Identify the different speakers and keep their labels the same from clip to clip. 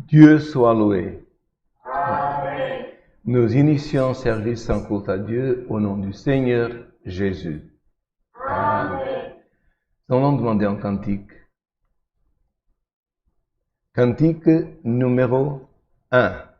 Speaker 1: Dieu soit loué.
Speaker 2: Amen.
Speaker 1: Nous initions service en culte à Dieu au nom du Seigneur Jésus.
Speaker 2: Amen.
Speaker 1: Nous allons demander un cantique. Cantique numéro 1.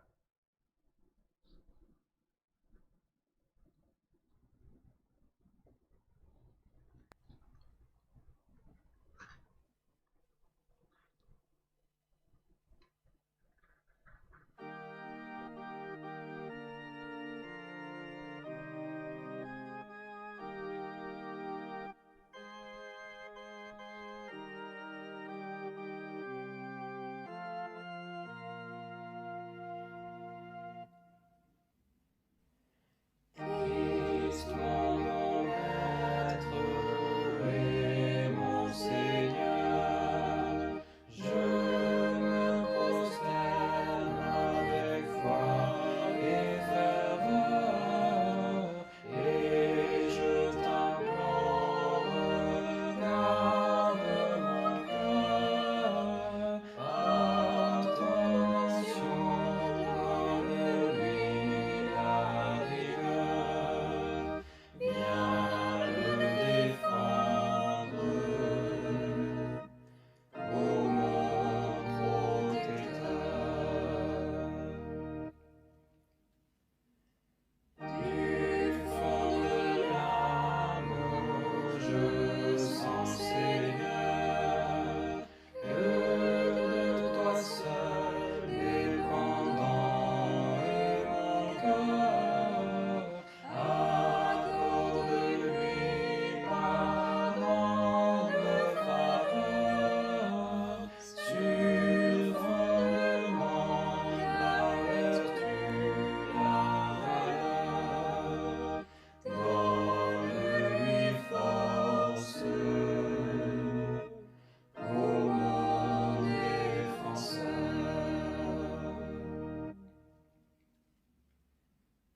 Speaker 2: Christ mon maître et mon Seigneur, je me prosterne avec foi et ferveur, et je t'implore, garde mon cœur, attention, donne-lui la rigueur, viens le défendre, ô mon protecteur. Du fond de l'âme, je sens, Seigneur, que de toi seul dépendant est mon cœur. Accorde-lui pardon de faveur, sur fondement la vertu, la valeur. Donne-lui force, ô mon défenseur.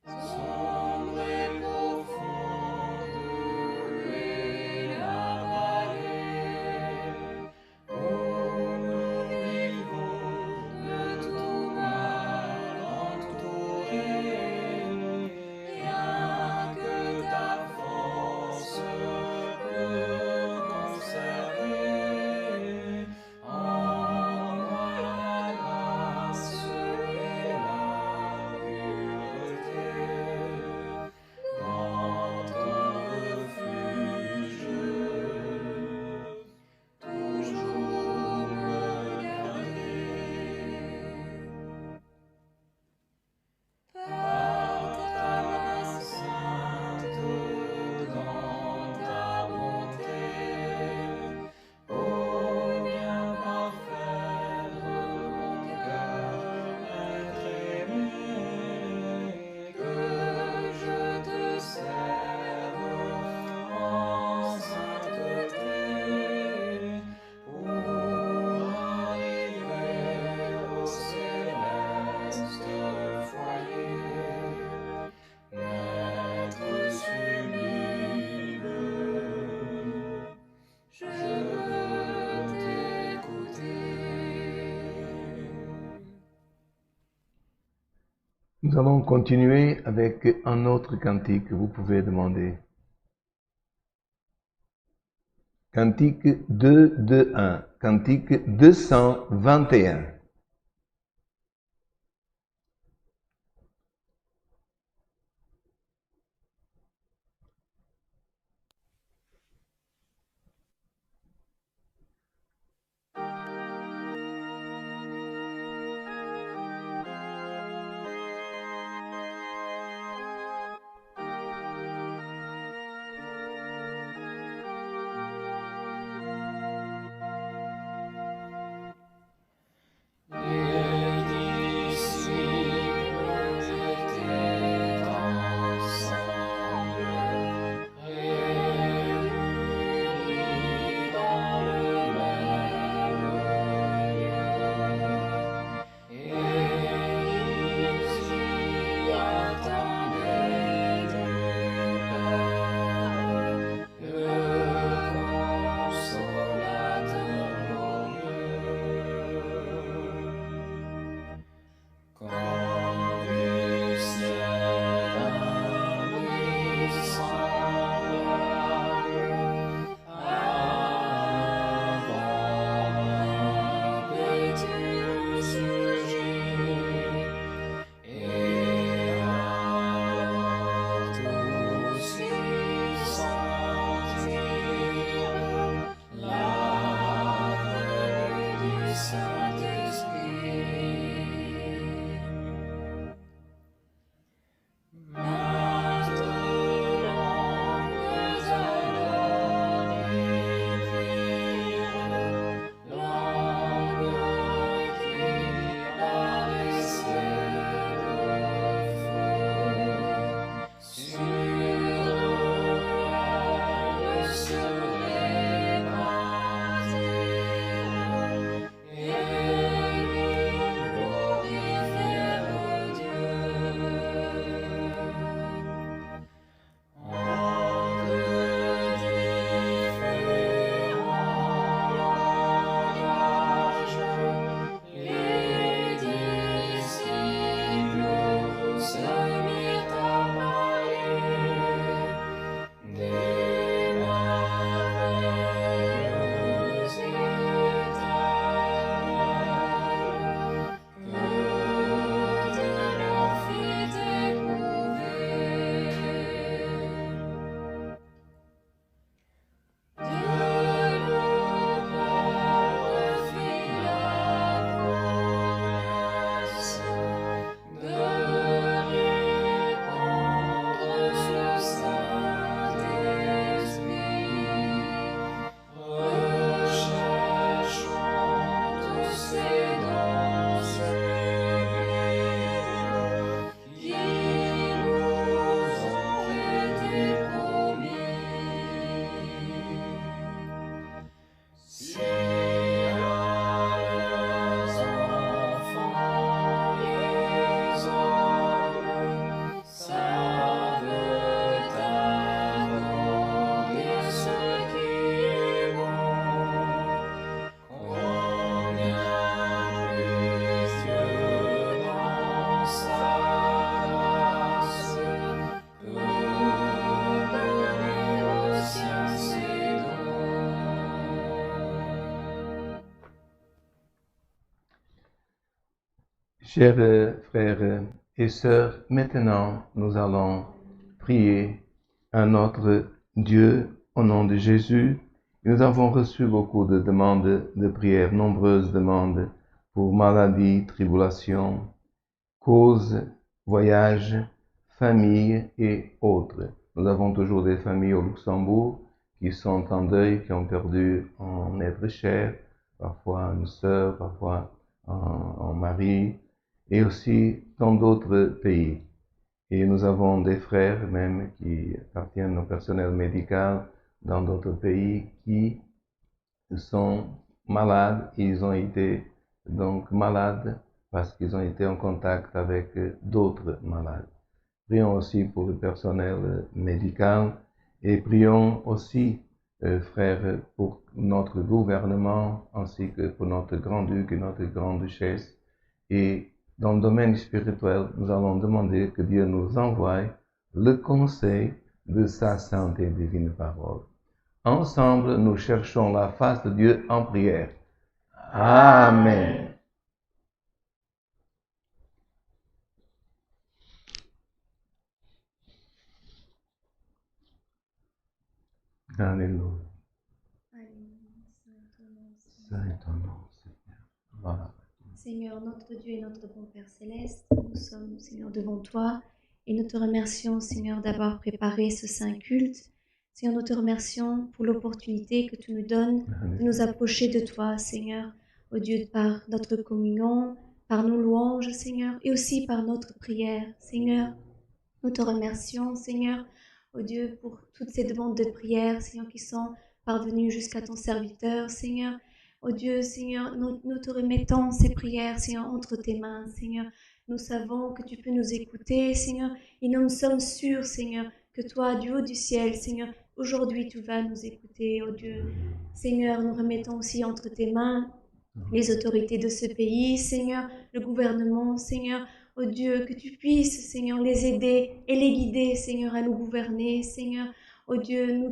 Speaker 2: Sombre et profonde est la vallée, où nous vivons de tout mal entourés. Rien que ta force peut conserver en moi la grâce et la pureté. Dans ton refuge, toujours me garder. Par ta main sainte dans ta bonté, ô bien parfait de mon cœur, être aimé, que je te serve en sainteté, pour arriver au céleste foyer. Maître sublime, je veux t'écouter.
Speaker 1: Nous allons continuer avec un autre cantique que vous pouvez demander. Cantique 221. Cantique 221. Chers frères et sœurs, maintenant nous allons prier à notre Dieu au nom de Jésus. Nous avons reçu beaucoup de demandes de prière, nombreuses demandes pour maladies, tribulations, causes, voyages, familles et autres. Nous avons toujours des familles au Luxembourg qui sont en deuil, qui ont perdu un être cher, parfois une sœur, parfois un mari, et aussi dans d'autres pays. Et nous avons des frères même qui appartiennent au personnel médical dans d'autres pays qui sont malades. Ils ont été donc malades parce qu'ils ont été en contact avec d'autres malades. Prions aussi pour le personnel médical et prions aussi, frères, pour notre gouvernement ainsi que pour notre grand-duc et notre grande-duchesse. Et dans le domaine spirituel, nous allons demander que Dieu nous envoie le conseil de sa sainte et divine parole. Ensemble, nous cherchons la face de Dieu en prière. Amen. Alléluia. Saint ton nom, Seigneur. Voilà.
Speaker 3: Seigneur, notre Dieu et notre bon Père Céleste, nous sommes, Seigneur, devant toi et nous te remercions, Seigneur, d'avoir préparé ce saint culte. Seigneur, nous te remercions pour l'opportunité que tu nous donnes de nous approcher de toi, Seigneur, ô Dieu, par notre communion, par nos louanges, Seigneur, et aussi par notre prière. Seigneur, nous te remercions, Seigneur, ô Dieu, pour toutes ces demandes de prière, Seigneur, qui sont parvenues jusqu'à ton serviteur, Seigneur. Ô Dieu, Seigneur, nous te remettons ces prières, Seigneur, entre tes mains, Seigneur. Nous savons que tu peux nous écouter, Seigneur, et nous sommes sûrs, Seigneur, que toi, du haut du ciel, Seigneur, aujourd'hui tu vas nous écouter, ô Dieu. Seigneur, nous remettons aussi entre tes mains les autorités de ce pays, Seigneur, le gouvernement, Seigneur, ô Dieu, que tu puisses, Seigneur, les aider et les guider, Seigneur, à nous gouverner, Seigneur. Ô Dieu, nous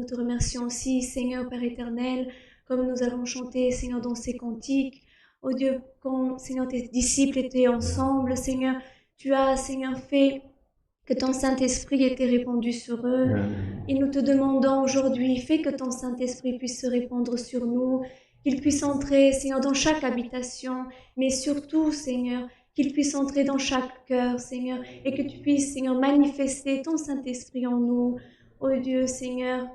Speaker 3: te remercions aussi, Seigneur, Père éternel, comme nous avons chanté, Seigneur, dans ces cantiques. Ô Dieu, quand, Seigneur, tes disciples étaient ensemble, Seigneur, tu as, Seigneur, fait que ton Saint-Esprit était répandu sur eux. Et nous te demandons aujourd'hui, fais que ton Saint-Esprit puisse se répandre sur nous, qu'il puisse entrer, Seigneur, dans chaque habitation, mais surtout, Seigneur, qu'il puisse entrer dans chaque cœur, Seigneur, et que tu puisses, Seigneur, manifester ton Saint-Esprit en nous. Ô Dieu, Seigneur,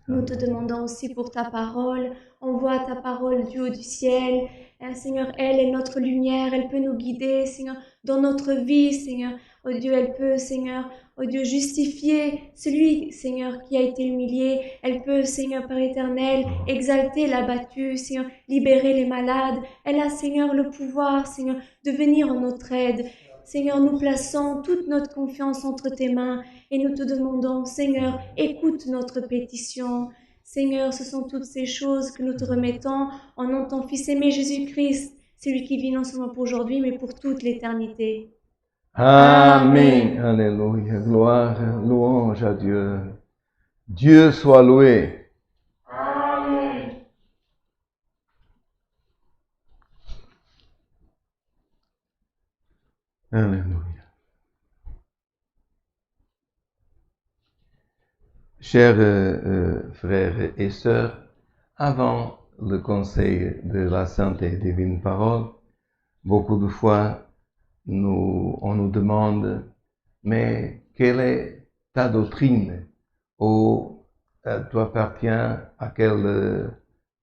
Speaker 3: nous te demandons aussi pour ta parole. Envoie ta parole du haut du ciel. Seigneur, elle est notre lumière. Elle peut nous guider, Seigneur, dans notre vie, Seigneur. Oh Dieu, elle peut, Seigneur, oh Dieu, justifier celui, Seigneur, qui a été humilié. Elle peut, Seigneur, Père éternel, exalter l'abattu, Seigneur, libérer les malades. Elle a, Seigneur, le pouvoir, Seigneur, de venir en notre aide. Seigneur, nous plaçons toute notre confiance entre tes mains et nous te demandons, Seigneur, écoute notre pétition. Seigneur, ce sont toutes ces choses que nous te remettons en nom de ton Fils aimé Jésus-Christ, celui qui vit non seulement pour aujourd'hui, mais pour toute l'éternité.
Speaker 1: Amen. Alléluia. Gloire, louange à Dieu. Dieu soit loué.
Speaker 2: Amen.
Speaker 1: Alléluia. Chers frères et sœurs, avant le conseil de la sainte et divine parole, beaucoup de fois, on nous demande, mais quelle est ta doctrine? Ou tu appartiens à quelle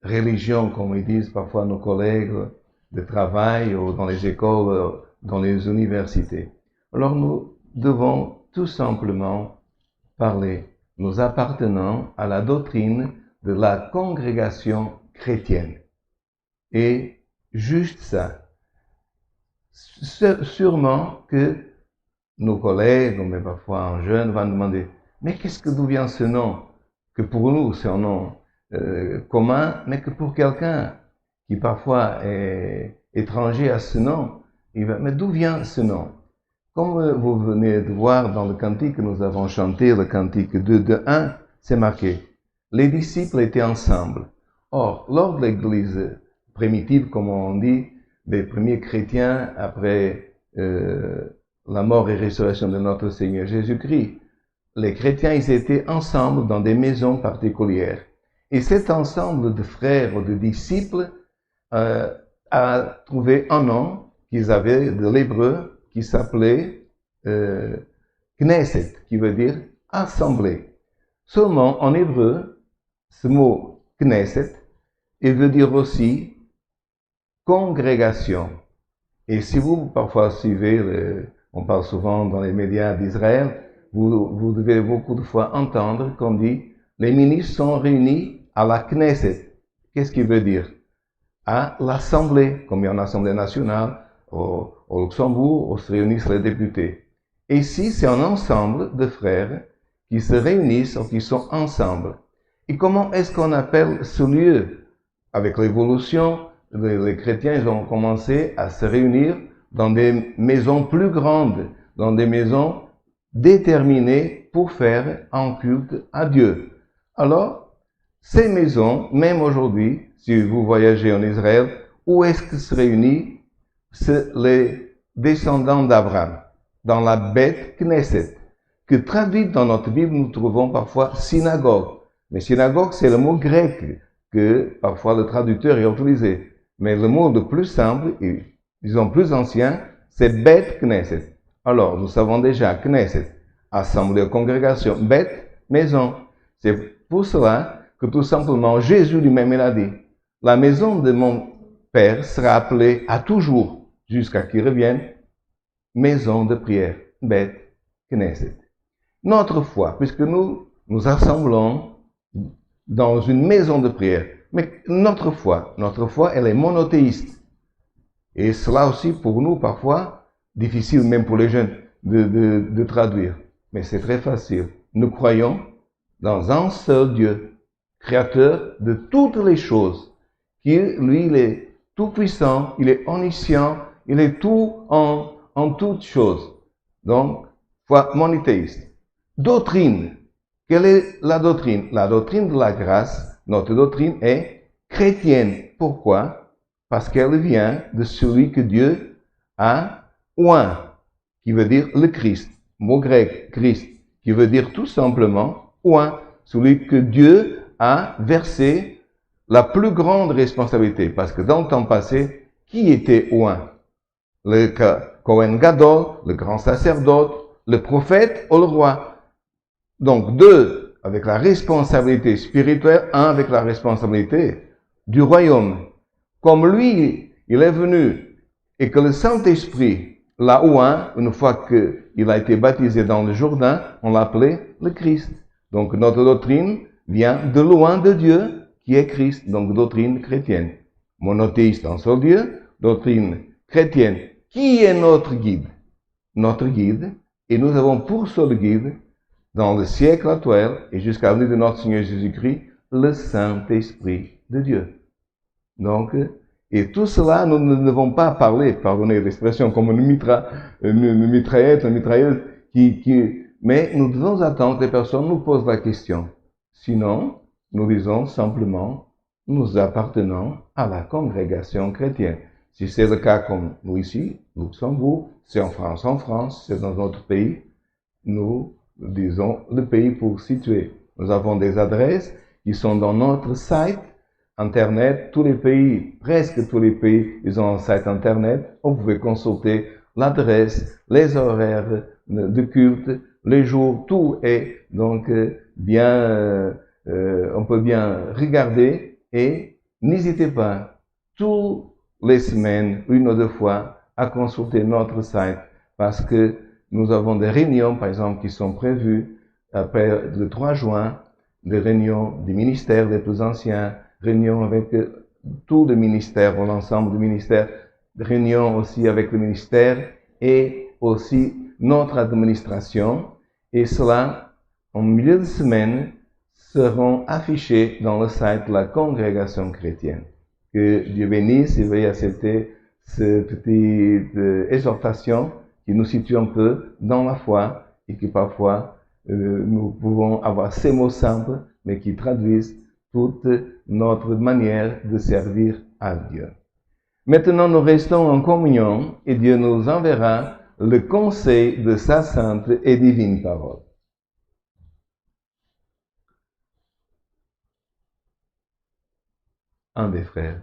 Speaker 1: religion, comme ils disent parfois nos collègues de travail ou dans les écoles, dans les universités. Alors nous devons tout simplement parler. Nous appartenons à la doctrine de la congrégation chrétienne. Et juste ça. Sûrement que nos collègues, ou même parfois un jeune, vont demander, mais qu'est-ce que d'où vient ce nom? Que pour nous, c'est un nom commun, mais que pour quelqu'un qui parfois est étranger à ce nom, il va, mais d'où vient ce nom? Comme vous venez de voir dans le cantique que nous avons chanté, le cantique 2:1, c'est marqué, les disciples étaient ensemble. Or, lors de l'église primitive, comme on dit, des premiers chrétiens après la mort et résurrection de notre Seigneur Jésus-Christ. Les chrétiens, ils étaient ensemble dans des maisons particulières. Et cet ensemble de frères ou de disciples a trouvé un nom qu'ils avaient de l'hébreu qui s'appelait Knesset, qui veut dire assemblée. Seulement, en hébreu, ce mot Knesset, il veut dire aussi congrégation. Et si vous, parfois, suivez, on parle souvent dans les médias d'Israël, vous devez beaucoup de fois entendre qu'on dit les ministres sont réunis à la Knesset. Qu'est-ce qu'il veut dire? À l'Assemblée, comme il y a une Assemblée nationale au Luxembourg, où se réunissent les députés. Et ici, c'est un ensemble de frères qui se réunissent ou qui sont ensemble. Et comment est-ce qu'on appelle ce lieu? Avec l'évolution, les chrétiens ils ont commencé à se réunir dans des maisons plus grandes, dans des maisons déterminées pour faire un culte à Dieu. Alors, ces maisons, même aujourd'hui, si vous voyagez en Israël, où est-ce que se réunissent les descendants d'Abraham? Dans la Beth Knesset, que traduite dans notre Bible, nous trouvons parfois synagogue. Mais synagogue, c'est le mot grec que parfois le traducteur a utilisé. Mais le mot le plus simple, et disons plus ancien, c'est Beth Knesset. Alors, nous savons déjà Knesset, assemblée, congrégation, Beth, maison. C'est pour cela que tout simplement Jésus lui-même il a dit, la maison de mon Père sera appelée à toujours, jusqu'à qu'il revienne, maison de prière, Beth Knesset. Notre foi, puisque nous nous assemblons dans une maison de prière, mais notre foi, elle est monothéiste. Et cela aussi pour nous, parfois, difficile même pour les jeunes de traduire. Mais c'est très facile. Nous croyons dans un seul Dieu, créateur de toutes les choses, qui, lui, il est tout puissant, il est omniscient, il est tout en toutes choses. Donc, foi monothéiste. Doctrine. Quelle est la doctrine? La doctrine de la grâce, notre doctrine est chrétienne. Pourquoi? Parce qu'elle vient de celui que Dieu a oint, qui veut dire le Christ. Mot grec, Christ, qui veut dire tout simplement oint, celui que Dieu a versé la plus grande responsabilité. Parce que dans le temps passé, qui était oint? Le Kohen Gadol, le grand sacerdote, le prophète ou le roi. Donc, deux avec la responsabilité spirituelle, un avec la responsabilité du royaume. Comme lui, il est venu et que le Saint-Esprit l'a oint, une fois qu'il a été baptisé dans le Jourdain, on l'appelait le Christ. Donc, notre doctrine vient de loin de Dieu, qui est Christ, donc doctrine chrétienne. Monothéiste en seul Dieu, doctrine chrétienne. Qui est notre guide? Notre guide, et nous avons pour seul guide, dans le siècle actuel et jusqu'à la venue de notre Seigneur Jésus-Christ, le Saint-Esprit de Dieu. Donc, et tout cela, nous ne devons pas parler, pardonnez l'expression, comme une mitraillette, une mitrailleuse, mais nous devons attendre que les personnes nous posent la question. Sinon, nous disons simplement, nous appartenons à la congrégation chrétienne. Si c'est le cas comme nous ici, Luxembourg, c'est en France, c'est dans notre pays, nous disons le pays pour situer. Nous avons des adresses qui sont dans notre site Internet. Tous les pays, presque tous les pays, ils ont un site Internet. Vous pouvez consulter l'adresse, les horaires de culte, les jours, tout est donc bien, on peut bien regarder et n'hésitez pas, toutes les semaines, une ou deux fois, à consulter notre site parce que nous avons des réunions, par exemple, qui sont prévues après le 3 juin, des réunions des ministères les plus anciens, réunions avec tout le ministère, l'ensemble du ministère, des réunions aussi avec le ministère et aussi notre administration. Et cela, en milieu de semaine, seront affichés dans le site de la congrégation chrétienne. Que Dieu bénisse et veuille accepter cette petite exhortation qui nous situe un peu dans la foi et qui parfois nous pouvons avoir ces mots simples, mais qui traduisent toute notre manière de servir à Dieu. Maintenant, nous restons en communion et Dieu nous enverra le conseil de sa sainte et divine parole. Un des frères.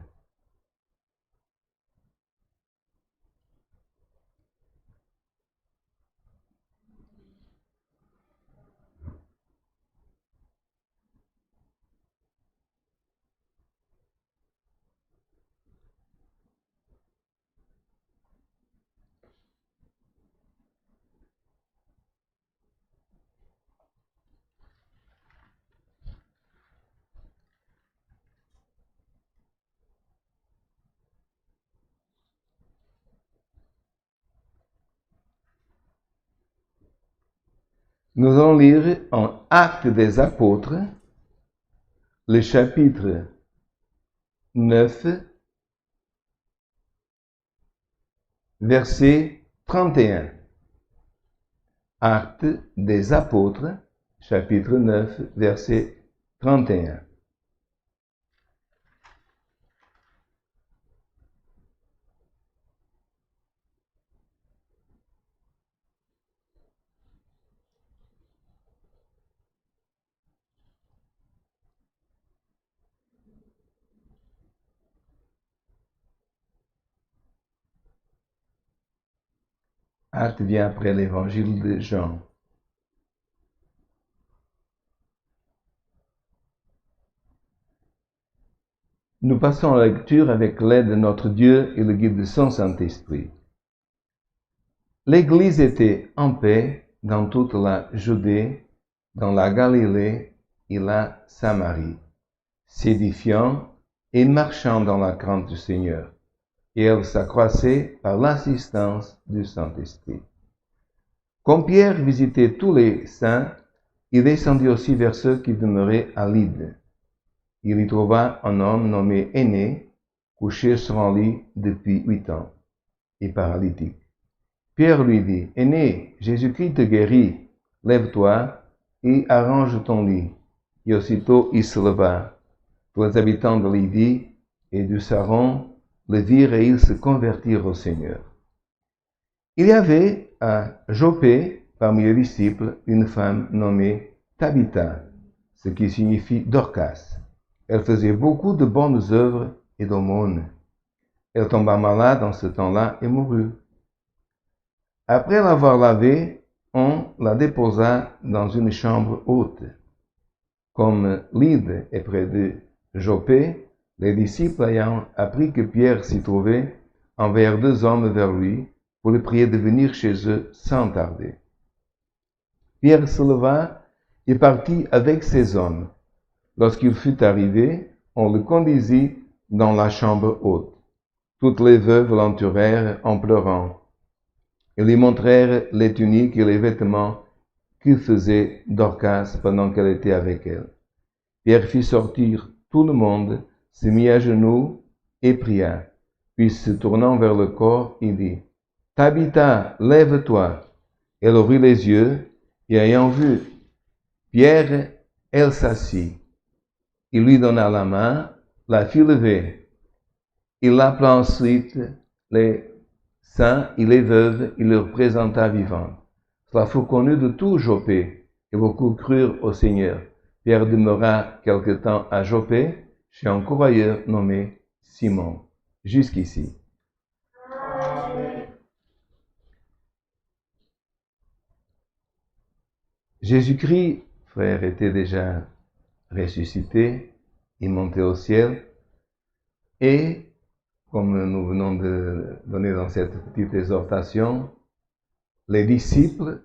Speaker 1: Nous allons lire en Actes des Apôtres, le chapitre 9, verset 31. Actes des Apôtres, chapitre 9, verset 31. Acte vient après l'évangile de Jean. Nous passons à la lecture avec l'aide de notre Dieu et le guide de son Saint-Esprit. L'Église était en paix dans toute la Judée, dans la Galilée et la Samarie, s'édifiant et marchant dans la crainte du Seigneur. Et elle s'accroissait par l'assistance du Saint-Esprit. Comme Pierre visitait tous les saints, il descendit aussi vers ceux qui demeuraient à Lyde. Il y trouva un homme nommé Aîné, couché sur un lit depuis 8 ans, et paralytique. Pierre lui dit, « Aîné, Jésus-Christ te guérit, lève-toi et arrange ton lit. » Et aussitôt il se leva. Tous les habitants de Lydie et du Saron le virent et ils se convertirent au Seigneur. Il y avait à Joppé, parmi les disciples, une femme nommée Tabitha, ce qui signifie Dorcas. Elle faisait beaucoup de bonnes œuvres et d'aumônes. Elle tomba malade en ce temps-là et mourut. Après l'avoir lavée, on la déposa dans une chambre haute. Comme Lyde est près de Joppé, les disciples ayant appris que Pierre s'y trouvait, envoyèrent 2 hommes vers lui pour le prier de venir chez eux sans tarder. Pierre se leva et partit avec ces hommes. Lorsqu'il fut arrivé, on le conduisit dans la chambre haute. Toutes les veuves l'entourèrent en pleurant. Ils lui montrèrent les tuniques et les vêtements que faisait Dorcas pendant qu'elle était avec elle. Pierre fit sortir tout le monde, se mit à genoux et pria. Puis se tournant vers le corps, il dit, « Tabitha, lève-toi. » Elle ouvrit les yeux et ayant vu Pierre, elle s'assit. Il lui donna la main, la fit lever. Il appela ensuite les saints et les veuves et leur présenta vivante. Cela fut connu de tout Joppé, et beaucoup crurent au Seigneur. Pierre demeura quelque temps à Joppé, chez un courrier nommé Simon. Jusqu'ici. Jésus-Christ, frère, était déjà ressuscité, il montait au ciel, et, comme nous venons de donner dans cette petite exhortation, les disciples,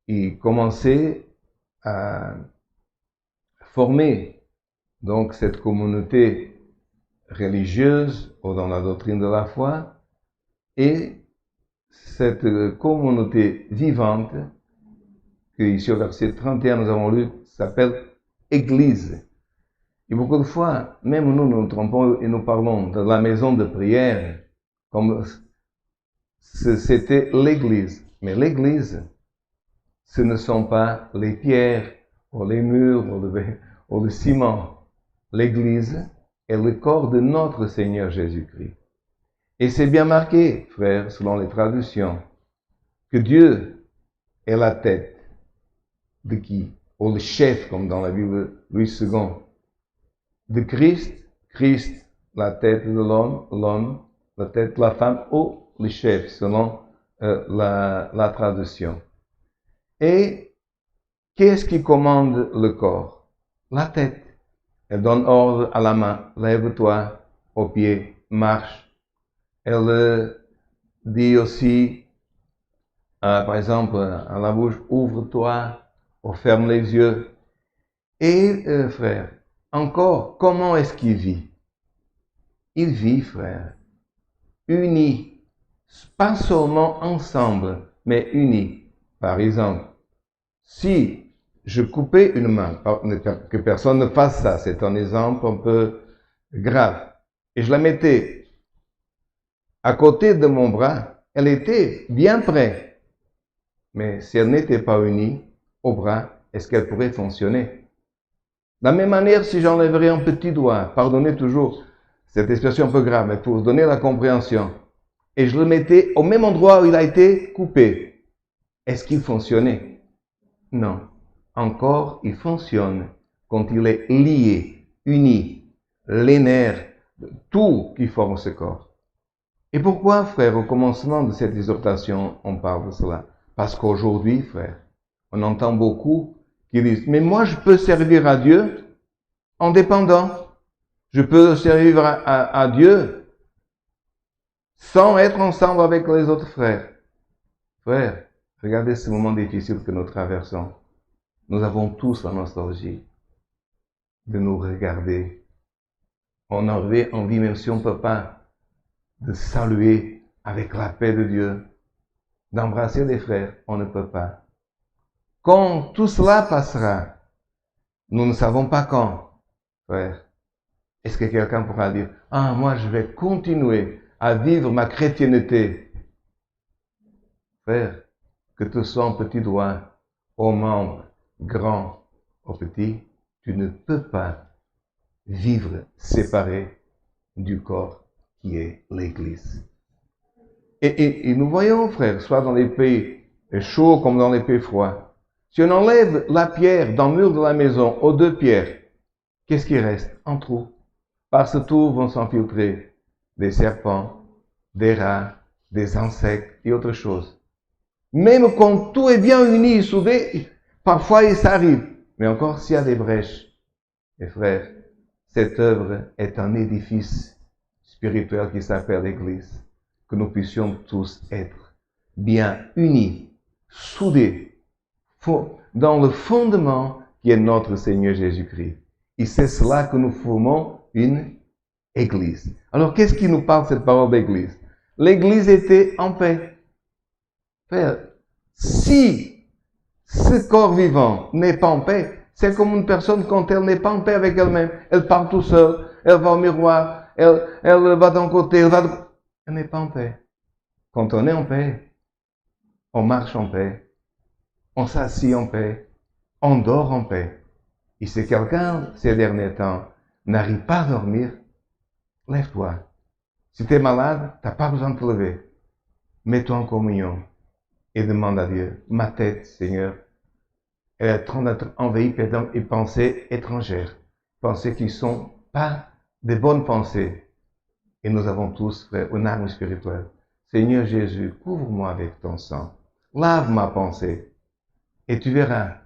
Speaker 1: ils commençaient à former donc cette communauté religieuse ou dans la doctrine de la foi, et cette communauté vivante, que ici au verset 31 nous avons lu, s'appelle Église. Et beaucoup de fois, même nous nous trompons et nous parlons de la maison de prière, comme c'était l'Église. Mais l'Église, ce ne sont pas les pierres, ou les murs, ou le ciment. L'Église est le corps de notre Seigneur Jésus-Christ. Et c'est bien marqué, frère, selon les traductions, que Dieu est la tête de qui? Ou le chef, comme dans la Bible Louis II. De Christ, Christ, la tête de l'homme, la tête de la femme, ou le chef, selon la traduction. Et qu'est-ce qui commande le corps? La tête. Elle donne ordre à la main, lève-toi, aux pieds, marche. Elle dit aussi, par exemple, à la bouche, ouvre-toi, ou ferme les yeux. Et frère, encore, comment est-ce qu'il vit? Il vit, frère, unis, pas seulement ensemble, mais unis. Par exemple, si je coupais une main, que personne ne fasse ça, c'est un exemple un peu grave, et je la mettais à côté de mon bras, elle était bien près. Mais si elle n'était pas unie au bras, est-ce qu'elle pourrait fonctionner? De la même manière, si j'enlèverais un petit doigt, pardonnez toujours cette expression un peu grave, mais pour donner la compréhension, et je le mettais au même endroit où il a été coupé, est-ce qu'il fonctionnait? Non. Encore, il fonctionne quand il est lié, uni, les nerfs, tout qui forme ce corps. Et pourquoi, frère, au commencement de cette exhortation, on parle de cela? Parce qu'aujourd'hui, frère, on entend beaucoup qui disent, mais moi je peux servir à Dieu en dépendant. Je peux servir à Dieu sans être ensemble avec les autres frères. Frère, regardez ce moment difficile que nous traversons. Nous avons tous la nostalgie de nous regarder. On avait envie, même si on ne peut pas, de saluer avec la paix de Dieu, d'embrasser les frères. On ne peut pas. Quand tout cela passera, nous ne savons pas quand, frère. Est-ce que quelqu'un pourra dire, ah, moi je vais continuer à vivre ma chrétienté? Frère, que tu sois un petit doigt, aux membres, grand ou petit, tu ne peux pas vivre séparé du corps qui est l'Église. Et nous voyons, frère, soit dans les pays chauds comme dans les pays froids, si on enlève la pierre dans le mur de la maison aux deux pierres, qu'est-ce qui reste? Un trou. Par ce trou vont s'infiltrer des serpents, des rats, des insectes et autre chose. Même quand tout est bien uni et soudé, parfois ça arrive. Mais encore s'il y a des brèches. Mes frères, cette œuvre est un édifice spirituel qui s'appelle l'Église. Que nous puissions tous être bien unis, soudés, dans le fondement qui est notre Seigneur Jésus-Christ. Et c'est cela que nous formons une Église. Alors, qu'est-ce qui nous parle cette parole d'Église? L'Église était en paix. Frère, si ce corps vivant n'est pas en paix, c'est comme une personne quand elle n'est pas en paix avec elle-même. Elle parle tout seul, elle va au miroir, elle va d'un côté, elle n'est pas en paix. Quand on est en paix, on marche en paix, on s'assied en paix, on dort en paix. Et si quelqu'un, ces derniers temps, n'arrive pas à dormir, lève-toi. Si tu es malade, tu n'as pas besoin de te lever. Mets-toi en communion et demande à Dieu, ma tête, Seigneur, elle est en train d'être envahie par des pensées étrangères, pensées qui ne sont pas des bonnes pensées. Et nous avons tous, frère, une arme spirituelle. Seigneur Jésus, couvre-moi avec ton sang, lave ma pensée, et tu verras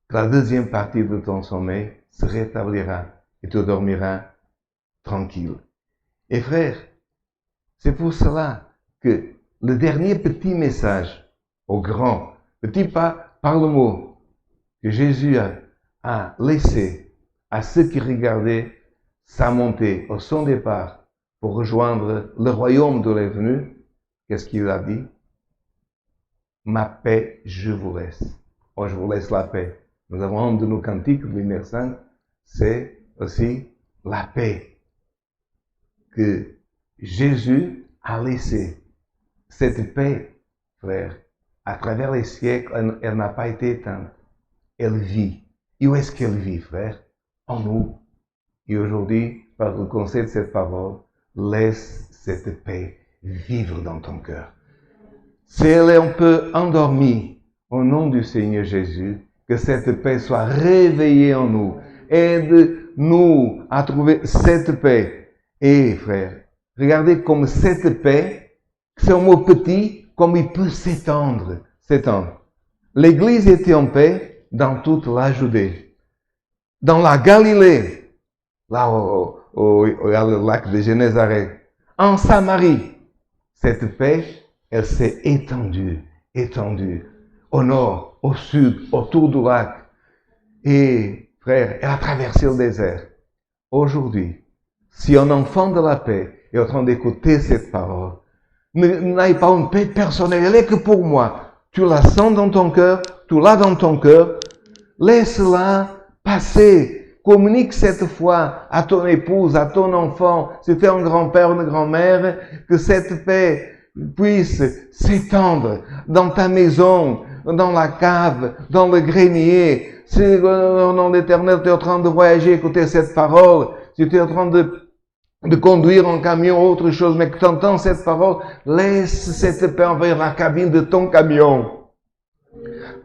Speaker 1: que la deuxième partie de ton sommeil se rétablira et tu dormiras tranquille. Et frère, c'est pour cela que le dernier petit message au grand, petit pas par le mot, que Jésus a laissé à ceux qui regardaient sa montée au son départ pour rejoindre le royaume de l'avenue, qu'est-ce qu'il a dit? Ma paix, je vous laisse. Oh, je vous laisse la paix. Nous avons un de nos cantiques de l'Hymne Saint, c'est aussi la paix que Jésus a laissé. Cette paix, frère, à travers les siècles, elle n'a pas été éteinte. Elle vit. Et où est-ce qu'elle vit, frère? En nous. Et aujourd'hui, par le conseil de cette parole, laisse cette paix. vivre dans ton cœur. Si elle est un peu endormie, au nom du Seigneur Jésus, que cette paix soit réveillée en nous. Aide-nous à trouver cette paix. Et frère, regardez comme cette paix, c'est un mot petit, comme il peut s'étendre. L'Église était en paix dans toute la Judée. Dans la Galilée, là où il y a le lac de Génézareth. En Samarie, cette paix, elle s'est étendue. Au nord, au sud, autour du lac. Et, frère, elle a traversé le désert. Aujourd'hui, si un enfant de la paix est en train d'écouter cette parole, n'aie pas une paix personnelle, elle est que pour moi. Tu la sens dans ton cœur, tu l'as dans ton cœur, laisse-la passer. Communique cette foi à ton épouse, à ton enfant, si tu es un grand-père ou une grand-mère, que cette paix puisse s'étendre dans ta maison, dans la cave, dans le grenier. Si au nom de l'Éternel, tu es en train de voyager, écouter cette parole, si tu es en train de conduire en camion ou autre chose, mais que tu entends cette parole, laisse cette paix envers la cabine de ton camion.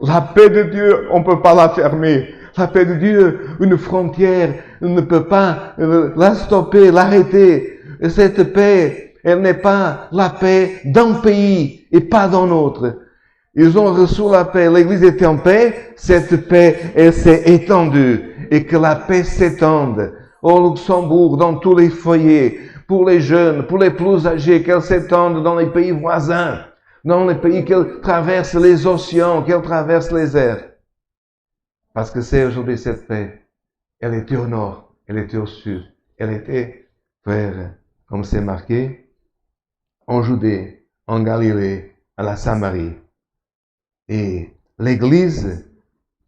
Speaker 1: La paix de Dieu, on ne peut pas la fermer. La paix de Dieu, une frontière, on ne peut pas la stopper, l'arrêter. Et cette paix, elle n'est pas la paix d'un pays et pas d'un autre. Ils ont reçu la paix, l'Église était en paix, cette paix, elle s'est étendue. Et que la paix s'étende au Luxembourg, dans tous les foyers, pour les jeunes, pour les plus âgés, qu'elle s'étende dans les pays voisins, dans les pays qu'elle traverse les océans, qu'elle traverse les airs. Parce que c'est aujourd'hui cette paix. Elle était au nord, elle était au sud, elle était, frère, comme c'est marqué, en Judée, en Galilée, à la Samarie. Et l'Église,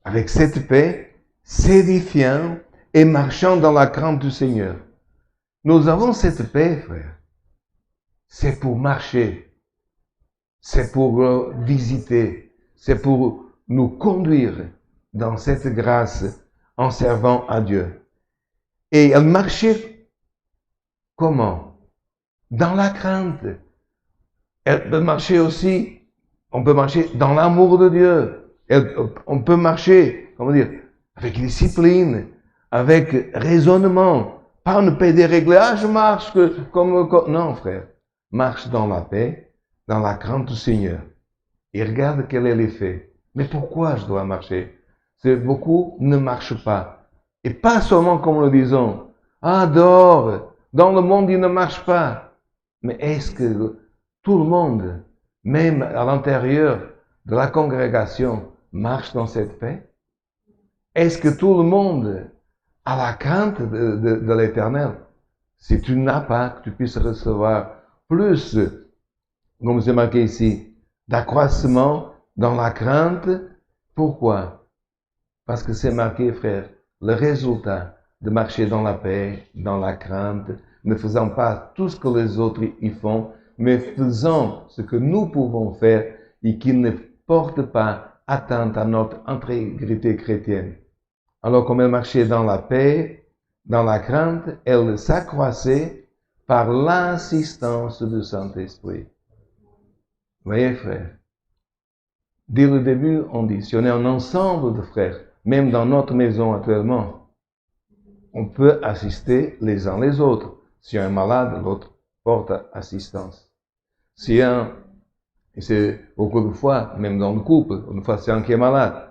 Speaker 1: avec cette paix, s'édifiant et marchant dans la crainte du Seigneur. Nous avons cette paix, frère. C'est pour marcher. C'est pour visiter. C'est pour nous conduire dans cette grâce en servant à Dieu. Et elle marchait comment? Dans la crainte. Elle peut marcher aussi, on peut marcher dans l'amour de Dieu. On peut marcher, comment dire, avec discipline, avec raisonnement. Pas une paix déréglée, je marche comme... Non, frère. Marche dans la paix, dans la crainte du Seigneur. Et regarde quel est l'effet. Mais pourquoi je dois marcher? Beaucoup ne marchent pas. Et pas seulement comme nous le disons. Dehors, dans le monde, il ne marche pas. Mais est-ce que tout le monde, même à l'intérieur de la congrégation, marche dans cette paix? Est-ce que tout le monde a la crainte de l'Éternel? Si tu n'as pas, que tu puisses recevoir plus, comme c'est marqué ici, d'accroissement dans la crainte. Pourquoi? Parce que c'est marqué, frère, le résultat de marcher dans la paix, dans la crainte, ne faisant pas tout ce que les autres y font, mais faisant ce que nous pouvons faire et qui ne porte pas atteinte à notre intégrité chrétienne. Alors, comme elle marchait dans la paix, dans la crainte, elle s'accroissait par l'assistance du Saint-Esprit. Vous voyez, frère, dès le début, on dit, si on est un ensemble de frères, même dans notre maison actuellement, on peut assister les uns les autres. Si un est malade, l'autre porte assistance. Si un, et c'est beaucoup de fois, même dans le couple, une fois c'est un qui est malade,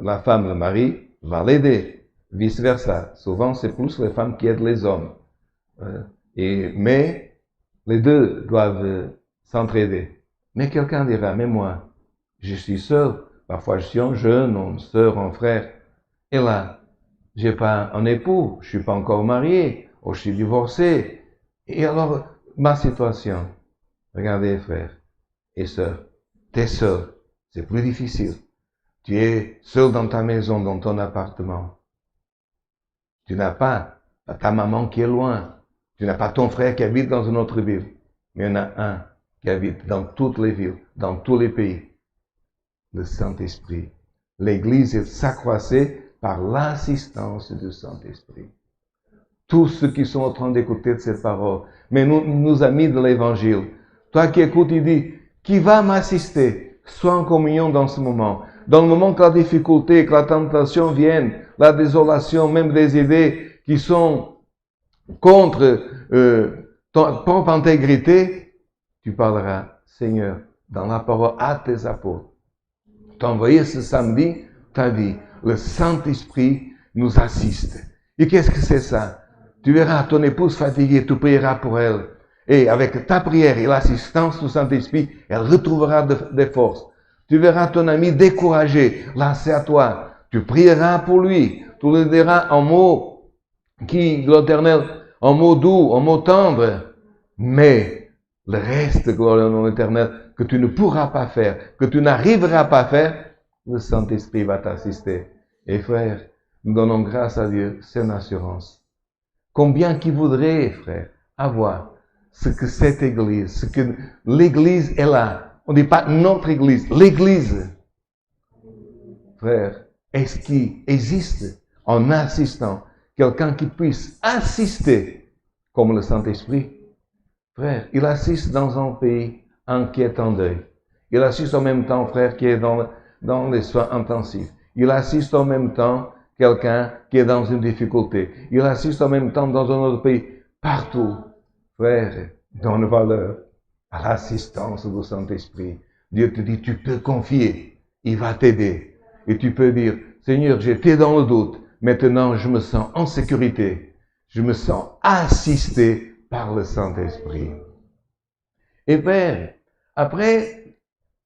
Speaker 1: la femme, le mari, va l'aider, vice-versa. Souvent, c'est plus les femmes qui aident les hommes. Mais les deux doivent s'entraider. Mais quelqu'un dira, mais moi, je suis seul. Parfois, je suis un jeune, une sœur, un frère. Et là, j'ai pas un époux, je suis pas encore marié, ou je suis divorcé. Et alors, ma situation, regardez, frères et sœurs, tu es seul, c'est plus difficile. Tu es seul dans ta maison, dans ton appartement. Tu n'as pas ta maman qui est loin. Tu n'as pas ton frère qui habite dans une autre ville. Mais il y en a un qui habite dans toutes les villes, dans tous les pays. Le Saint-Esprit. L'Église s'accroissait par l'assistance du Saint-Esprit. Tous ceux qui sont en train d'écouter de cette parole, mais nous amis de l'Évangile, Toi qui écoutes, il dit, qui va m'assister? Sois en communion dans ce moment. Dans le moment que la difficulté, que la tentation vienne, la désolation, même des idées qui sont contre ton propre intégrité, tu parleras, Seigneur, dans la parole à tes apôtres. T'as envoyé ce samedi, t'as dit, le Saint-Esprit nous assiste. Et qu'est-ce que c'est ça? Tu verras ton épouse fatiguée, tu prieras pour elle. Et avec ta prière et l'assistance du Saint-Esprit, elle retrouvera des forces. Tu verras ton ami découragé, là c'est à toi. Tu prieras pour lui. Tu lui diras en mots qui, l'Éternel, en mots doux, en mots tendres. Mais le reste, gloire au nom de l'Éternel, que tu ne pourras pas faire, que tu n'arriveras pas à faire, le Saint-Esprit va t'assister. Et frère, nous donnons grâce à Dieu, c'est une assurance. Combien qui voudraient, frère, avoir ce que cette Église, ce que l'Église est là. On ne dit pas notre Église, l'Église. Frère, est-ce qu'il existe en assistant quelqu'un qui puisse assister comme le Saint-Esprit? Frère, il assiste dans un pays qui est en deuil. Il assiste en même temps, frère, qui est dans les soins intensifs. Il assiste en même temps quelqu'un qui est dans une difficulté. Il assiste en même temps dans un autre pays. Partout, frère, donne valeur à l'assistance du Saint-Esprit. Dieu te dit, tu peux confier. Il va t'aider. Et tu peux dire, Seigneur, j'étais dans le doute. Maintenant, je me sens en sécurité. Je me sens assisté par le Saint-Esprit. Et Père, après,